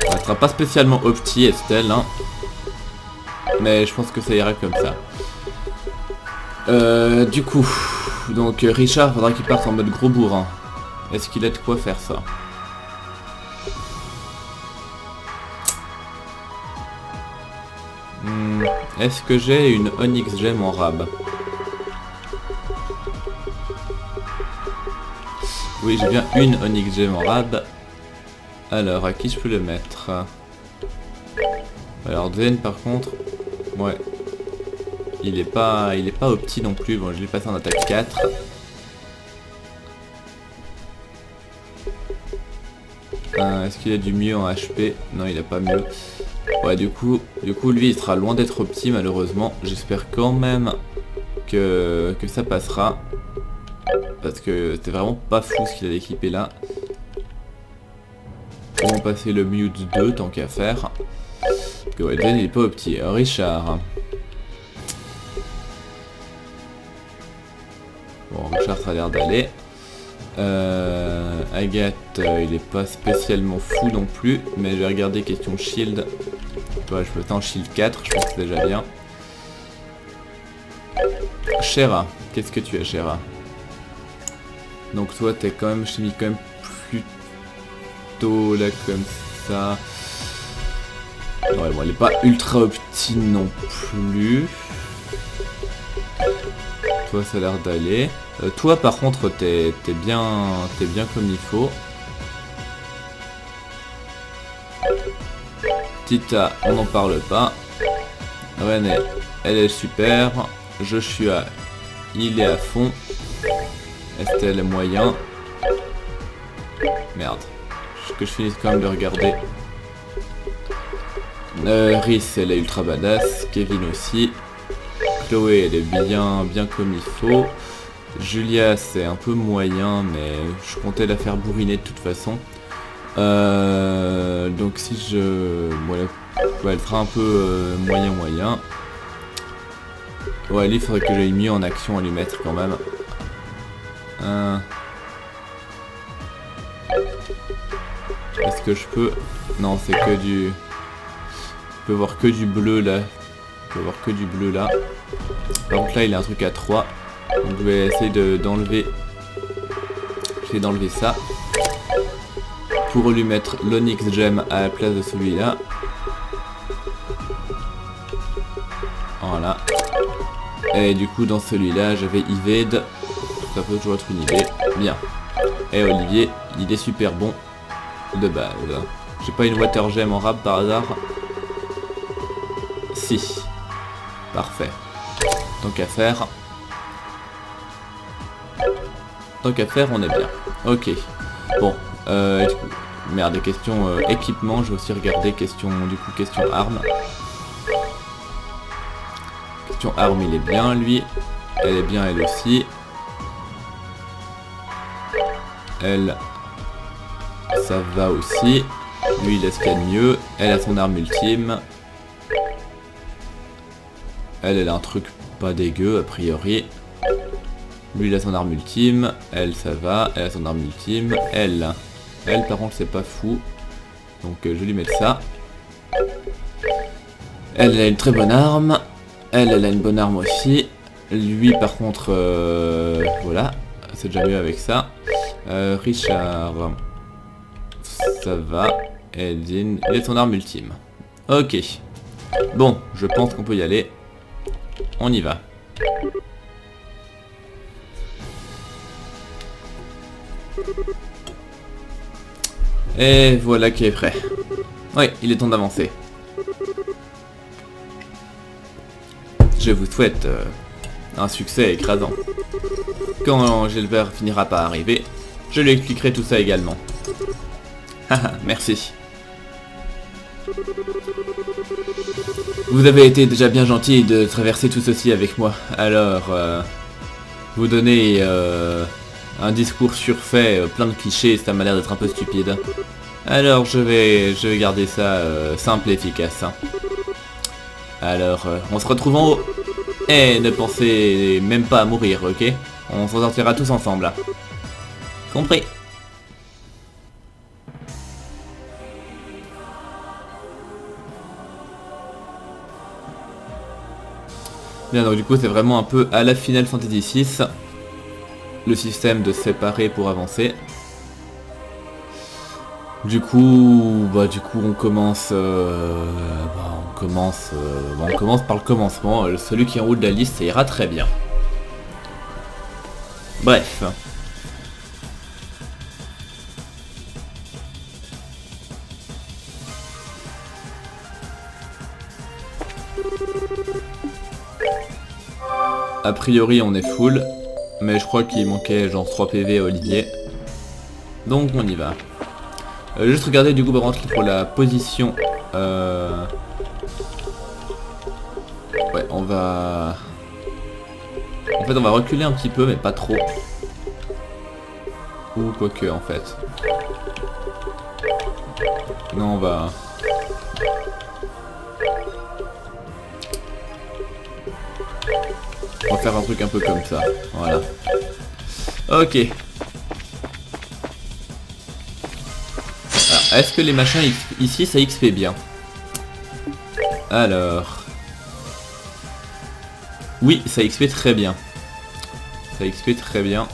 Ça sera pas spécialement opti Estelle, hein. Mais je pense que ça ira comme ça. Du coup, donc Richard, faudra qu'il parte en mode gros bourrin. Est-ce qu'il a de quoi faire ça? Est-ce que j'ai une Onyx Gem en rab? Oui, j'ai bien une Onyx Gem en rab. Alors, à qui je peux le mettre? Alors, Zen par contre, ouais. Il est pas opti non plus. Bon, je l'ai passé en attaque 4. Est-ce qu'il a du mieux en HP? Non, il a pas mieux. Ouais, du coup, lui, il sera loin d'être opti, malheureusement. J'espère quand même que ça passera. Parce que c'était vraiment pas fou ce qu'il a équipé là. On va passer le Mute 2, tant qu'à faire. Parce que ouais, il est pas opti. Richard. Bon, Richard, ça a l'air d'aller. Agathe, il est pas spécialement fou non plus, mais je vais regarder question shield. Ouais, je peux être en shield 4, je pense que c'est déjà bien. Shera, qu'est-ce que tu as, Shera? Donc toi, t'es quand même, je t'ai mis quand même plutôt là comme ça. Ouais, bon, elle est pas ultra opti non plus. Toi, ça a l'air d'aller. Toi, par contre, t'es bien comme il faut. Tita, on n'en parle pas. René, elle est super. Joshua, il est à fond. Estelle est moyen. Merde. Que je finisse quand même de regarder. Rhys, elle est ultra badass. Kevin aussi. Chloé, elle est bien comme il faut. Julia, c'est un peu moyen, mais je comptais la faire bourriner de toute façon. Donc si je... Voilà, ouais, elle fera un peu moyen. Ouais, lui, il faudrait que j'aille mieux en action à lui mettre quand même. Est-ce que je peux... Non, c'est que du... Je peux voir que du bleu là. Je peux voir que du bleu là. Par contre là, il a un truc à 3. Donc je vais essayer d'enlever... Je vais d'enlever ça. Pour lui mettre l'Onyx Gem à la place de celui-là. Voilà. Et du coup, dans celui-là, j'avais Evade. Ça peut toujours être une idée. Bien. Et Olivier, il est super bon. De base. J'ai pas une Water Gem en rab par hasard? Si. Parfait. Tant qu'à faire. Tant qu'à faire, on est bien. Ok. Bon. Merde, question équipement. Je vais aussi regarder question arme. Question arme, il est bien lui. Elle est bien elle aussi. Elle, ça va aussi. Lui, il a ce qu'il y a de mieux. Elle a son arme ultime. Elle a un truc pas dégueu, a priori. Lui, il a son arme ultime. Elle, ça va. Elle a son arme ultime. Elle, par contre, c'est pas fou. Donc, je vais lui mettre ça. Elle a une très bonne arme. Elle a une bonne arme aussi. Lui, par contre, voilà. C'est déjà mieux avec ça. Richard, ça va. Eldin, il a son arme ultime. Ok. Bon, je pense qu'on peut y aller. On y va. Et voilà qui est prêt. Oui, il est temps d'avancer. Je vous souhaite un succès écrasant. Quand Gilbert finira par arriver, je lui expliquerai tout ça également. Haha, merci. Vous avez été déjà bien gentil de traverser tout ceci avec moi. Alors, vous donnez un discours surfait, plein de clichés, ça m'a l'air d'être un peu stupide. Alors je vais garder ça simple et efficace. Hein. Alors on se retrouve en haut. Et ne pensez même pas à mourir, ok? On s'en sortira tous ensemble là. Compris? Bien, donc du coup c'est vraiment un peu à la Final Fantasy VI. Le système de se séparer pour avancer. Du coup on commence on commence par le commencement. Celui qui est en haut de la liste, ça ira très bien. Bref. A priori on est full, mais je crois qu'il manquait genre 3 PV à Olivier. Donc on y va. Juste regarder du coup par contre pour la position. Ouais, on va... En fait on va reculer un petit peu mais pas trop. Ou quoique en fait. Non on va... On va faire un truc un peu comme ça. Voilà. Ok. Est-ce que les machins ici ça XP bien? Alors... Oui, ça XP très bien. Ça XP très bien.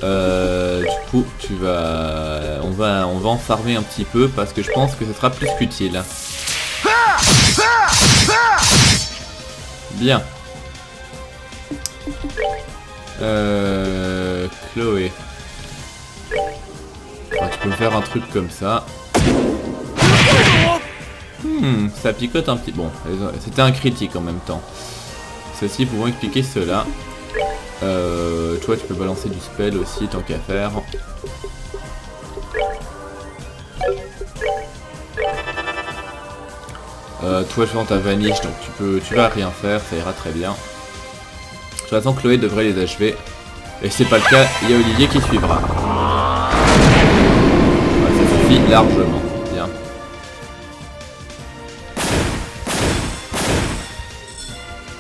Du coup, tu vas... On va en farmer un petit peu parce que je pense que ce sera plus qu'utile. Bien. Chloé. Ah, tu peux me faire un truc comme ça. Ça picote un petit... Bon, c'était un critique en même temps. Ceci pouvant expliquer cela. Toi, tu peux balancer du spell aussi, tant qu'à faire. Toi, je vends ta vaniche, donc tu vas rien faire, ça ira très bien. De toute façon, Chloé devrait les achever. Et si c'est pas le cas, il y a Olivier qui suivra. Ouais, ça suffit largement. Bien.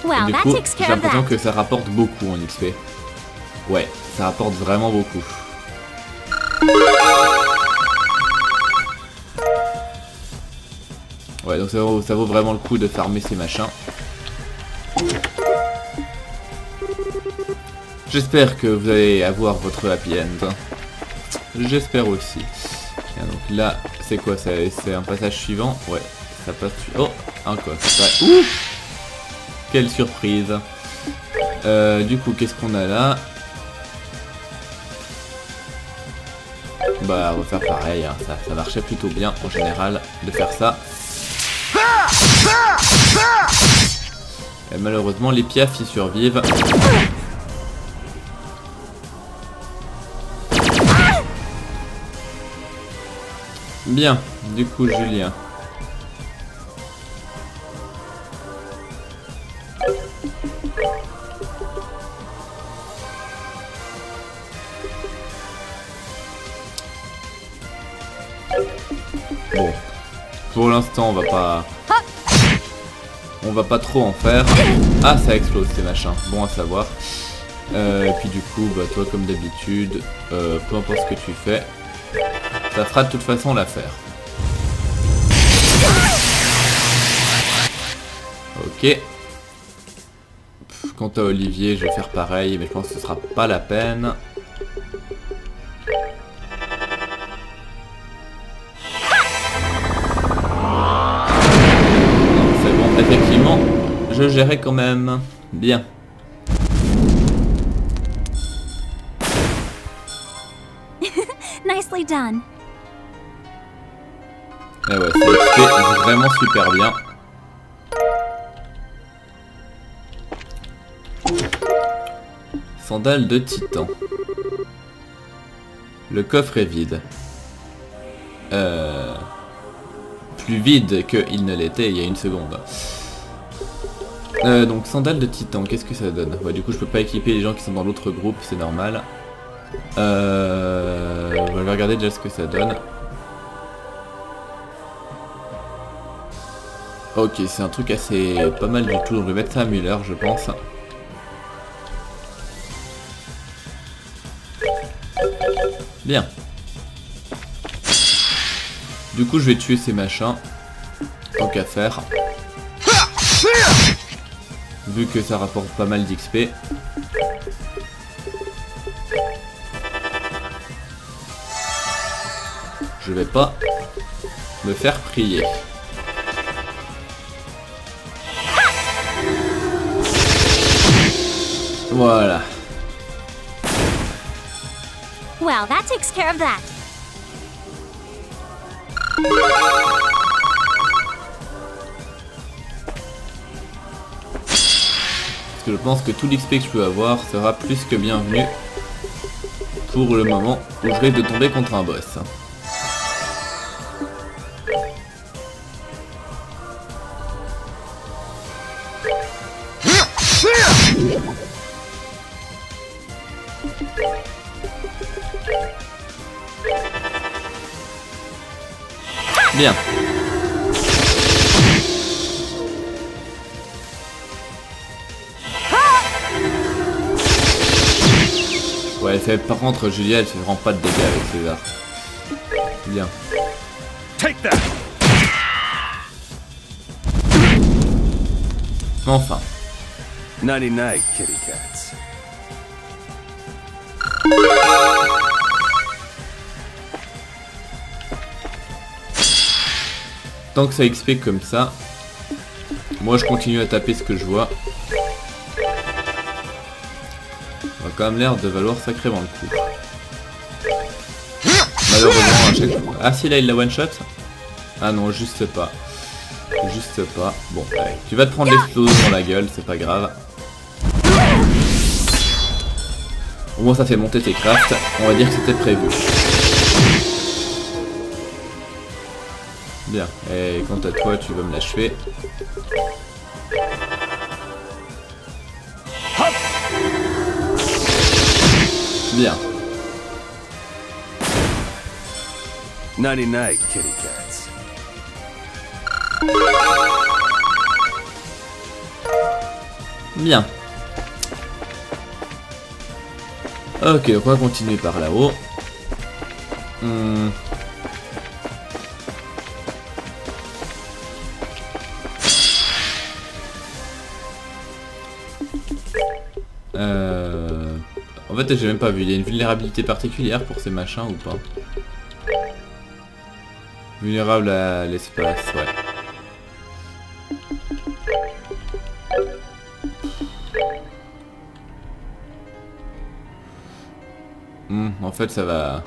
Et du coup, j'ai l'impression que ça rapporte beaucoup en XP. Ouais, ça rapporte vraiment beaucoup. Ouais, donc ça vaut vraiment le coup de farmer ces machins. J'espère que vous allez avoir votre happy end. J'espère aussi. Et donc là, c'est quoi ça? C'est un passage suivant? Ouais, ça passe... Oh, un coffre. Ouais. Quelle surprise. Du coup, qu'est-ce qu'on a là? Bah, on va faire pareil. Hein. Ça marchait plutôt bien en général de faire ça. Et malheureusement, les piafs y survivent. Bien, du coup, Julien. Bon, pour l'instant, on va pas trop en faire. Ah, ça explose ces machins. Bon à savoir. Et puis du coup, bah toi, comme d'habitude, peu importe ce que tu fais, ça fera de toute façon l'affaire. Ok. Quant à Olivier, je vais faire pareil, mais je pense que ce sera pas la peine. C'est bon, effectivement, je gérais quand même bien. Nicely done. Et ouais, ça fait vraiment super bien. Sandales de titan. Le coffre est vide. Plus vide qu'il ne l'était il y a une seconde. Donc sandales de titan, qu'est-ce que ça donne? Ouais, du coup je peux pas équiper les gens qui sont dans l'autre groupe, c'est normal. On va regarder déjà ce que ça donne. Ok, c'est un truc assez pas mal du tout, donc je vais mettre ça à Müller, je pense. Bien. Du coup, je vais tuer ces machins. Tant qu'à faire. Vu que ça rapporte pas mal d'XP. Je vais pas me faire prier. Voilà. Well, that takes care of that. Parce que je pense que tout l'XP que je peux avoir sera plus que bienvenu pour le moment où je risque de tomber contre un boss. Bien. Ouais, elle fait, par contre, Julia, elle fait vraiment pas de dégâts avec ses arts. Bien. Enfin. Nighty night, kitty cats. Tant que ça XP comme ça, moi je continue à taper ce que je vois. Ça a quand même l'air de valoir sacrément le coup. Malheureusement à chaque fois. Ah si, là il la one shot. Ah non, juste pas. Juste pas. Bon, allez. Tu vas te prendre l'explosion dans la gueule, c'est pas grave. Au moins ça fait monter tes crafts. On va dire que c'était prévu. Bien. Et quant à toi, tu vas me l'achever. Bien. Nighty night, kitty cats. Bien. Ok, donc on va continuer par là-haut. En fait, j'ai même pas vu. Il y a une vulnérabilité particulière pour ces machins ou pas? Vulnérable à l'espace, ouais. En fait, ça va...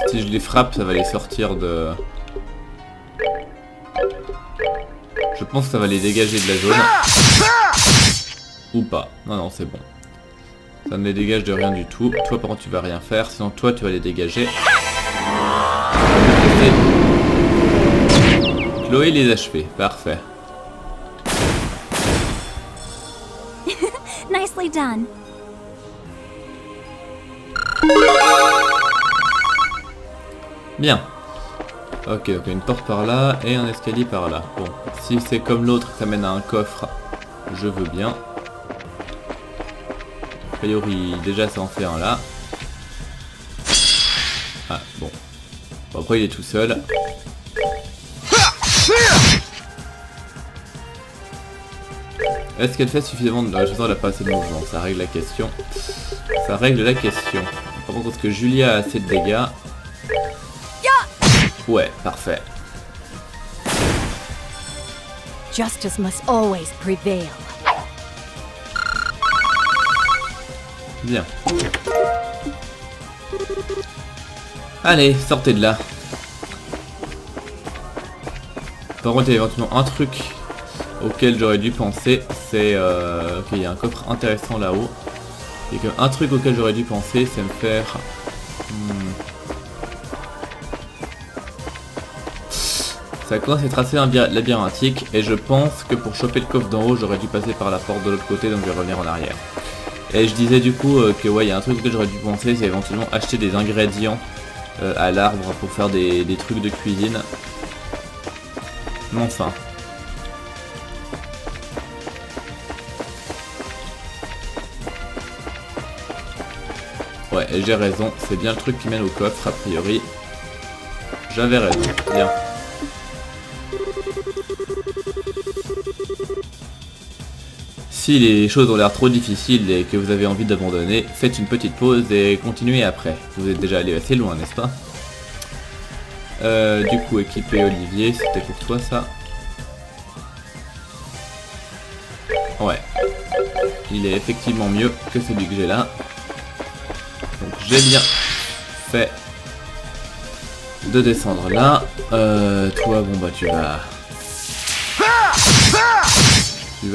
Si je les frappe, ça va les sortir de... Je pense que ça va les dégager de la zone. Ou pas. Non, non, c'est bon. Ça ne les dégage de rien du tout. Toi, par contre, tu vas rien faire. Sinon, toi, tu vas les dégager. Chloé les achevés. Parfait. Nicely done. Bien. Ok, donc une porte par là et un escalier par là. Bon, si c'est comme l'autre que ça mène à un coffre, je veux bien. A priori, déjà ça en fait un là. Ah, bon. Bon, après il est tout seul. Est-ce qu'elle fait suffisamment de... Je sens qu'elle n'a pas assez de mouvement, ça règle la question. Ça règle la question. Par contre, est-ce que Julia a assez de dégâts? Ouais, parfait. Justice must always prevail. Bien. Allez, sortez de là. Par contre, il y a éventuellement un truc auquel j'aurais dû penser, c'est qu'il y a un coffre intéressant là-haut. Et qu'un truc auquel j'aurais dû penser, c'est me faire... Ça commence à être assez labyrinthique et je pense que pour choper le coffre d'en haut, j'aurais dû passer par la porte de l'autre côté, donc je vais revenir en arrière. Et je disais du coup que ouais, il y a un truc que j'aurais dû penser, c'est éventuellement acheter des ingrédients à l'arbre pour faire des trucs de cuisine. Mais enfin. Ouais, et j'ai raison, c'est bien le truc qui mène au coffre a priori. J'avais raison, bien. Si les choses ont l'air trop difficiles et que vous avez envie d'abandonner, faites une petite pause et continuez après. Vous êtes déjà allé assez loin, n'est-ce pas? Du coup, équiper Olivier, c'était pour toi ça? Ouais. Il est effectivement mieux que celui que j'ai là. Donc j'ai bien fait de descendre là. Toi, bon bah tu vas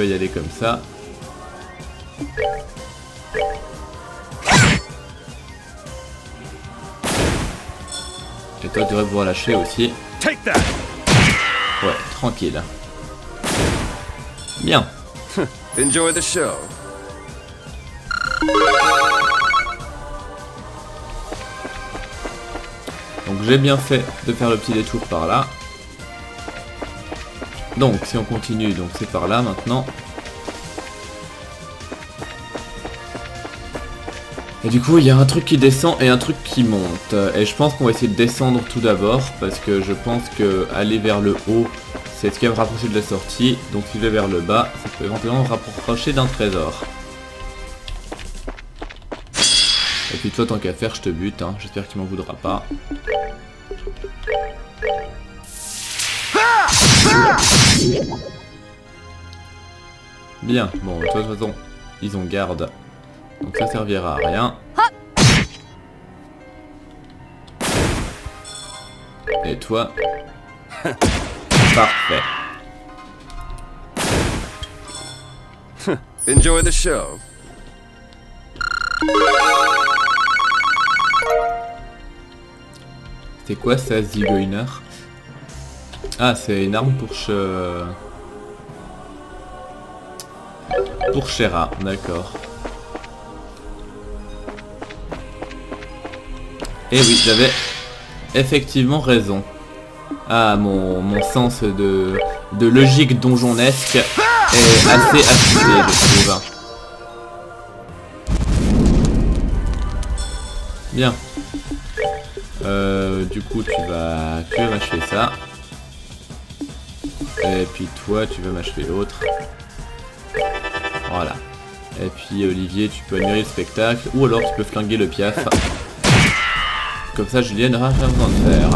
y aller comme ça. Et toi tu devrais pouvoir lâcher aussi. Ouais, tranquille. Bien. Enjoy the show. Donc j'ai bien fait de faire le petit détour par là. Donc si on continue, donc c'est par là maintenant. Et du coup il y a un truc qui descend et un truc qui monte. Et je pense qu'on va essayer de descendre tout d'abord. Parce que je pense que aller vers le haut, c'est ce qui va me rapprocher de la sortie. Donc si je vais vers le bas, ça peut éventuellement me rapprocher d'un trésor. Et puis toi tant qu'à faire je te bute, hein. J'espère que tu m'en voudras pas. Bien, bon de toute façon ils ont garde. Donc ça servira à rien. Et toi. Parfait. Enjoy the show. C'est quoi ça, Zigeuner? Ah, c'est une arme pour Shera, d'accord. Et oui, j'avais effectivement raison. Ah, mon sens de logique donjonesque est assez affûté, je trouve. Bien. Du coup, tu vas m'achever ça. Et puis toi, tu vas m'achever l'autre. Voilà. Et puis Olivier, tu peux admirer le spectacle. Ou alors tu peux flinguer le piaf. Comme ça, Julien n'aura rien besoin de faire.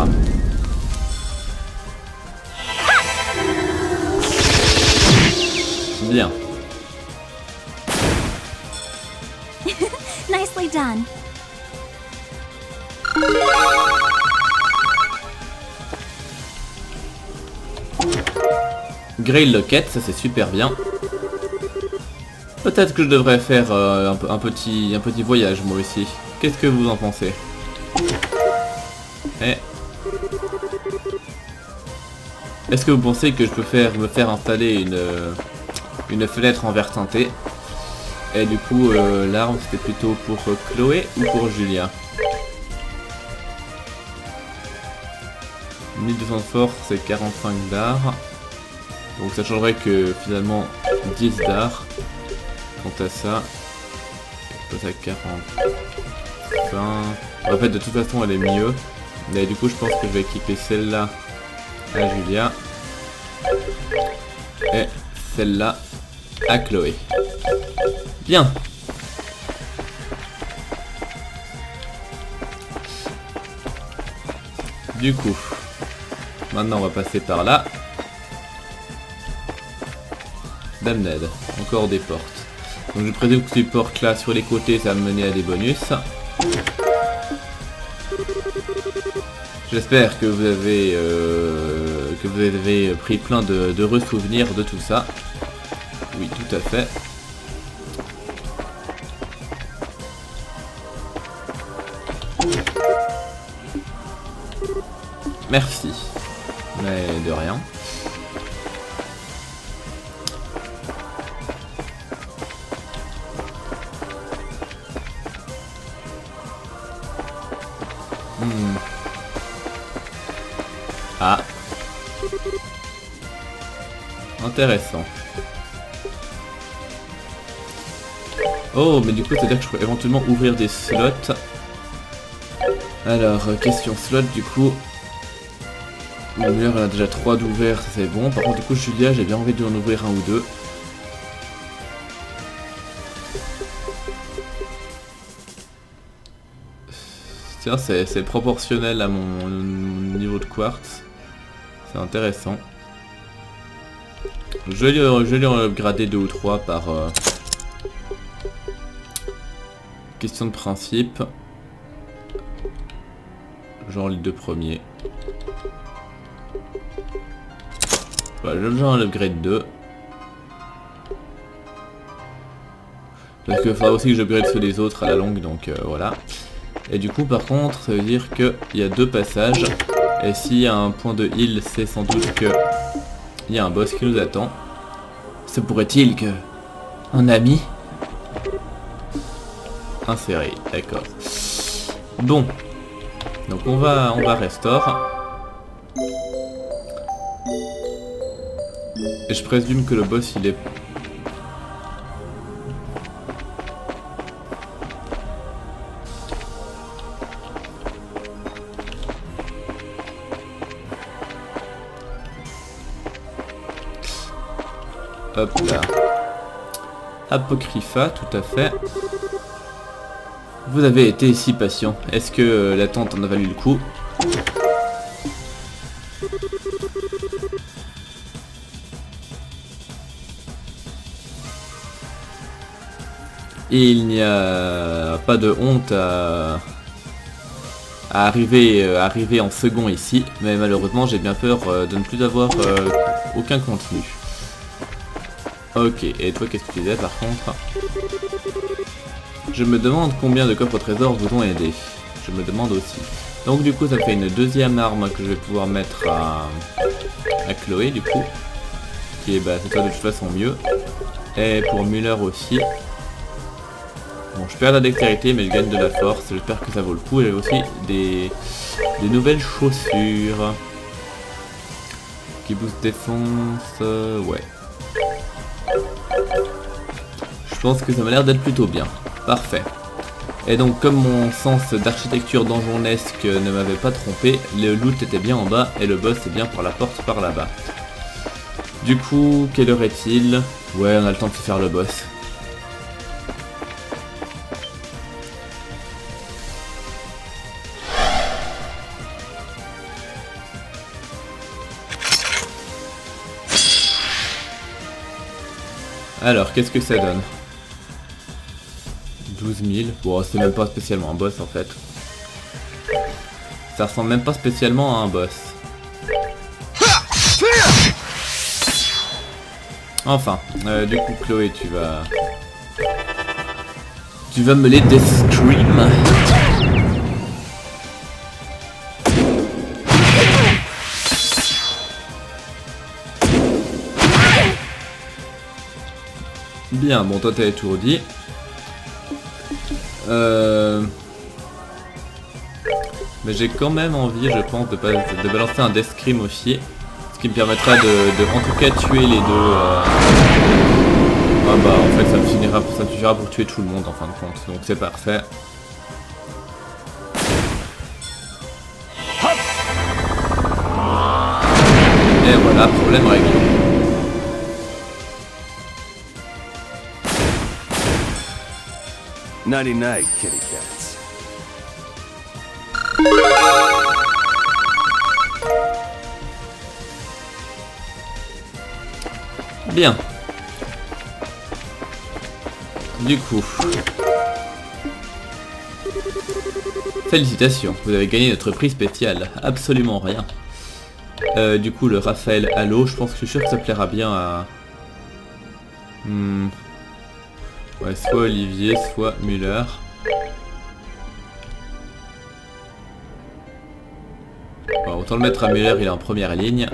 Bien. Nicely done. Grail Locket, ça c'est super bien. Peut-être que je devrais faire un petit voyage moi aussi. Qu'est-ce que vous en pensez? Est-ce que vous pensez que je peux me faire installer une fenêtre en verre teinté? Et du coup, l'arme c'était plutôt pour Chloé ou pour Julia? 1200 de force et 45 d'art. Donc ça changerait que finalement 10 d'art. Quant à ça, je passe à 40. En fait de toute façon elle est mieux. Mais du coup je pense que je vais équiper celle-là à Julia. Et celle-là à Chloé. Bien. Du coup, maintenant on va passer par là. Damned, encore des portes. Donc je présume que ces portes là sur les côtés ça va me mener à des bonus. J'espère que vous avez pris plein de souvenirs de tout ça. Oui, tout à fait. Merci. Mais de rien. Ah. Intéressant. Oh, mais du coup, c'est-à-dire que je peux éventuellement ouvrir des slots. Alors, question slot, du coup. Muller, elle a déjà 3 d'ouverts, ça c'est bon. Par contre, du coup, Julia, j'ai bien envie d'en ouvrir un ou deux. Tiens, c'est proportionnel à mon niveau de quartz. C'est intéressant. Je vais lui en upgrader 2 ou 3 par question de principe. Genre les 2 premiers. Voilà, j'ai besoin d'un upgrade 2. Parce qu'il faudra aussi que j'upgrade ceux des autres à la longue, donc voilà. Et du coup, par contre, ça veut dire qu'il y a 2 passages. Et s'il y a un point de heal, c'est sans doute que il y a un boss qui nous attend. Se pourrait-il que... un ami inséré, d'accord. Bon. Donc on va restore. Et je présume que le boss il est... Hop là. Apocrypha, tout à fait. Vous avez été si patient. Est-ce que l'attente en a valu le coup? Et il n'y a pas de honte à arriver en second ici, mais malheureusement j'ai bien peur de ne plus avoir aucun contenu. Ok, et toi qu'est-ce que tu disais par contre? Je me demande combien de coffres au trésor vous ont aidé. Je me demande aussi. Donc du coup ça fait une deuxième arme que je vais pouvoir mettre à Chloé du coup. Qui est c'est toi de toute façon mieux. Et pour Muller aussi. Bon, je perds la dextérité mais je gagne de la force, j'espère que ça vaut le coup. Et j'ai aussi des nouvelles chaussures qui boostent défense, ouais. Je pense que ça m'a l'air d'être plutôt bien, parfait. Et donc comme mon sens d'architecture donjonesque ne m'avait pas trompé, le loot était bien en bas et le boss est bien par la porte par là-bas. Du coup, quelle heure est-il? Ouais, on a le temps de se faire le boss. Alors, qu'est-ce que ça donne? 12 000. Bon, c'est même pas spécialement un boss en fait. Ça ressemble même pas spécialement à un boss. Enfin, du coup, Chloé, tu vas me les Death Scream. Bien, bon toi t'es étourdi. Mais j'ai quand même envie, je pense, de balancer un Death Scream aussi. Ce qui me permettra de en tout cas tuer les deux. Ah bah en fait ça me suffira pour tuer tout le monde en fin de compte. Donc c'est parfait. Et voilà, problème réglé. Nighty night, kitty cats. Bien. Du coup. Félicitations, vous avez gagné notre prix spécial. Absolument rien. Du coup, le Raphaël Halo, je pense que je suis sûr que ça plaira bien à... Ouais, soit Olivier, soit Muller. Bon, autant le mettre à Muller, il est en première ligne.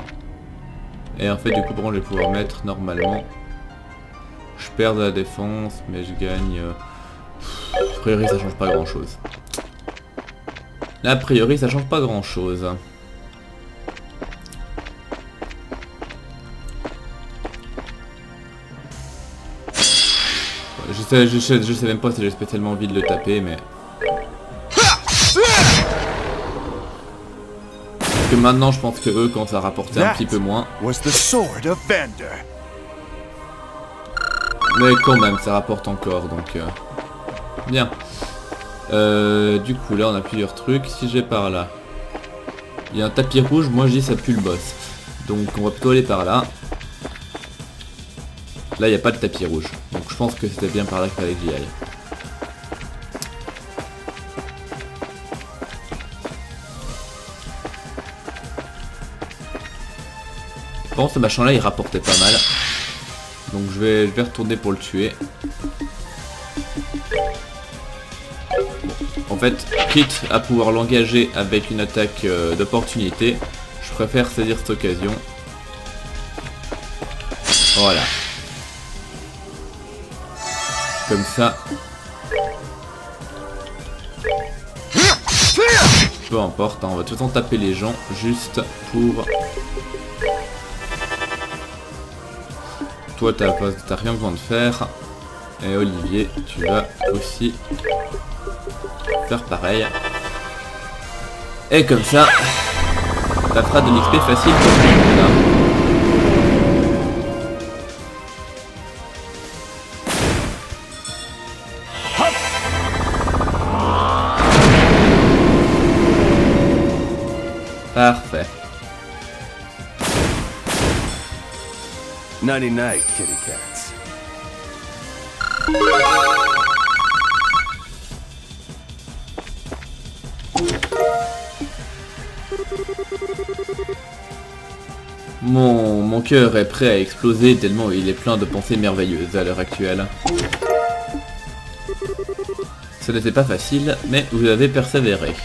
Et en fait, du coup, par contre, je vais pouvoir mettre normalement... Je perds de la défense, mais je gagne... A priori, ça change pas grand-chose. Là, a priori, ça change pas grand chose. Je sais même pas si j'ai spécialement envie de le taper, mais... Parce que maintenant, je pense que eux, quand ça rapportait un petit peu moins. Was the sword of Vander. Mais quand même, ça rapporte encore, donc... Bien. Du coup, là, on a plusieurs trucs. Si je vais par là... Il y a un tapis rouge, moi je dis ça pue le boss. Donc on va plutôt aller par là. Là, il n'y a pas de tapis rouge. Donc je pense que c'était bien par là qu'il fallait que j'y aille. Bon, ce machin là il rapportait pas mal. Donc je vais retourner pour le tuer. En fait, quitte à pouvoir l'engager avec une attaque d'opportunité, je préfère saisir cette occasion. Voilà. Comme ça. Peu importe, hein, on va de toute façon taper les gens juste pour... Toi t'as rien besoin de faire. Et Olivier, tu vas aussi faire pareil. Et comme ça, ça fera de l'XP facile pour tout le monde. Parfait. Nighty night, kitty cats. Mon cœur est prêt à exploser tellement il est plein de pensées merveilleuses à l'heure actuelle. Ce n'était pas facile, mais vous avez persévéré.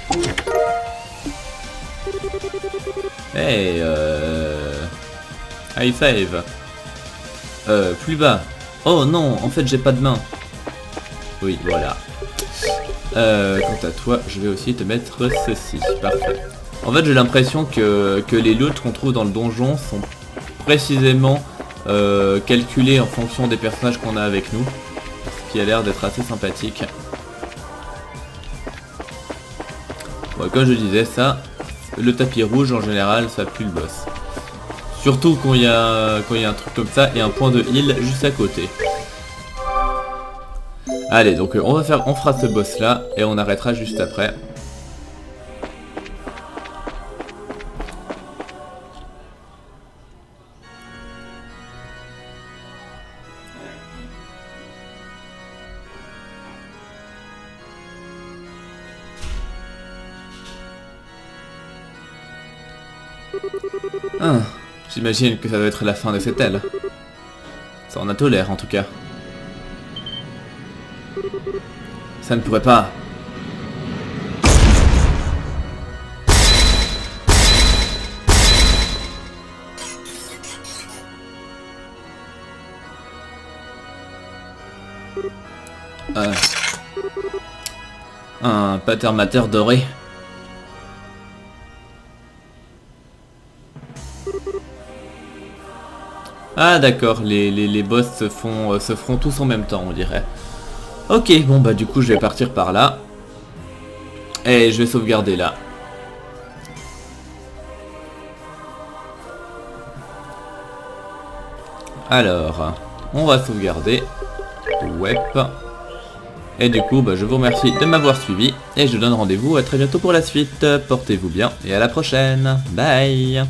Hey, high five. Plus bas. Oh non, en fait j'ai pas de main. Oui, voilà. Quant à toi, je vais aussi te mettre ceci. Parfait. En fait, j'ai l'impression que les loots qu'on trouve dans le donjon sont précisément calculés en fonction des personnages qu'on a avec nous. Ce qui a l'air d'être assez sympathique. Ouais, comme je disais, ça, le tapis rouge en général, ça pue le boss. Surtout quand il y a un truc comme ça et un point de heal juste à côté. Allez, donc on fera ce boss là et on arrêtera juste après. Ah, j'imagine que ça doit être la fin de cette aile. Ça en a tout l'air en tout cas. Ça ne pourrait pas. Un patermater doré. Ah d'accord, les boss se feront tous en même temps, on dirait. Ok, bon bah du coup je vais partir par là. Et je vais sauvegarder là. Alors, on va sauvegarder. Web. Et du coup, bah, je vous remercie de m'avoir suivi. Et je donne rendez-vous à très bientôt pour la suite. Portez-vous bien et à la prochaine. Bye.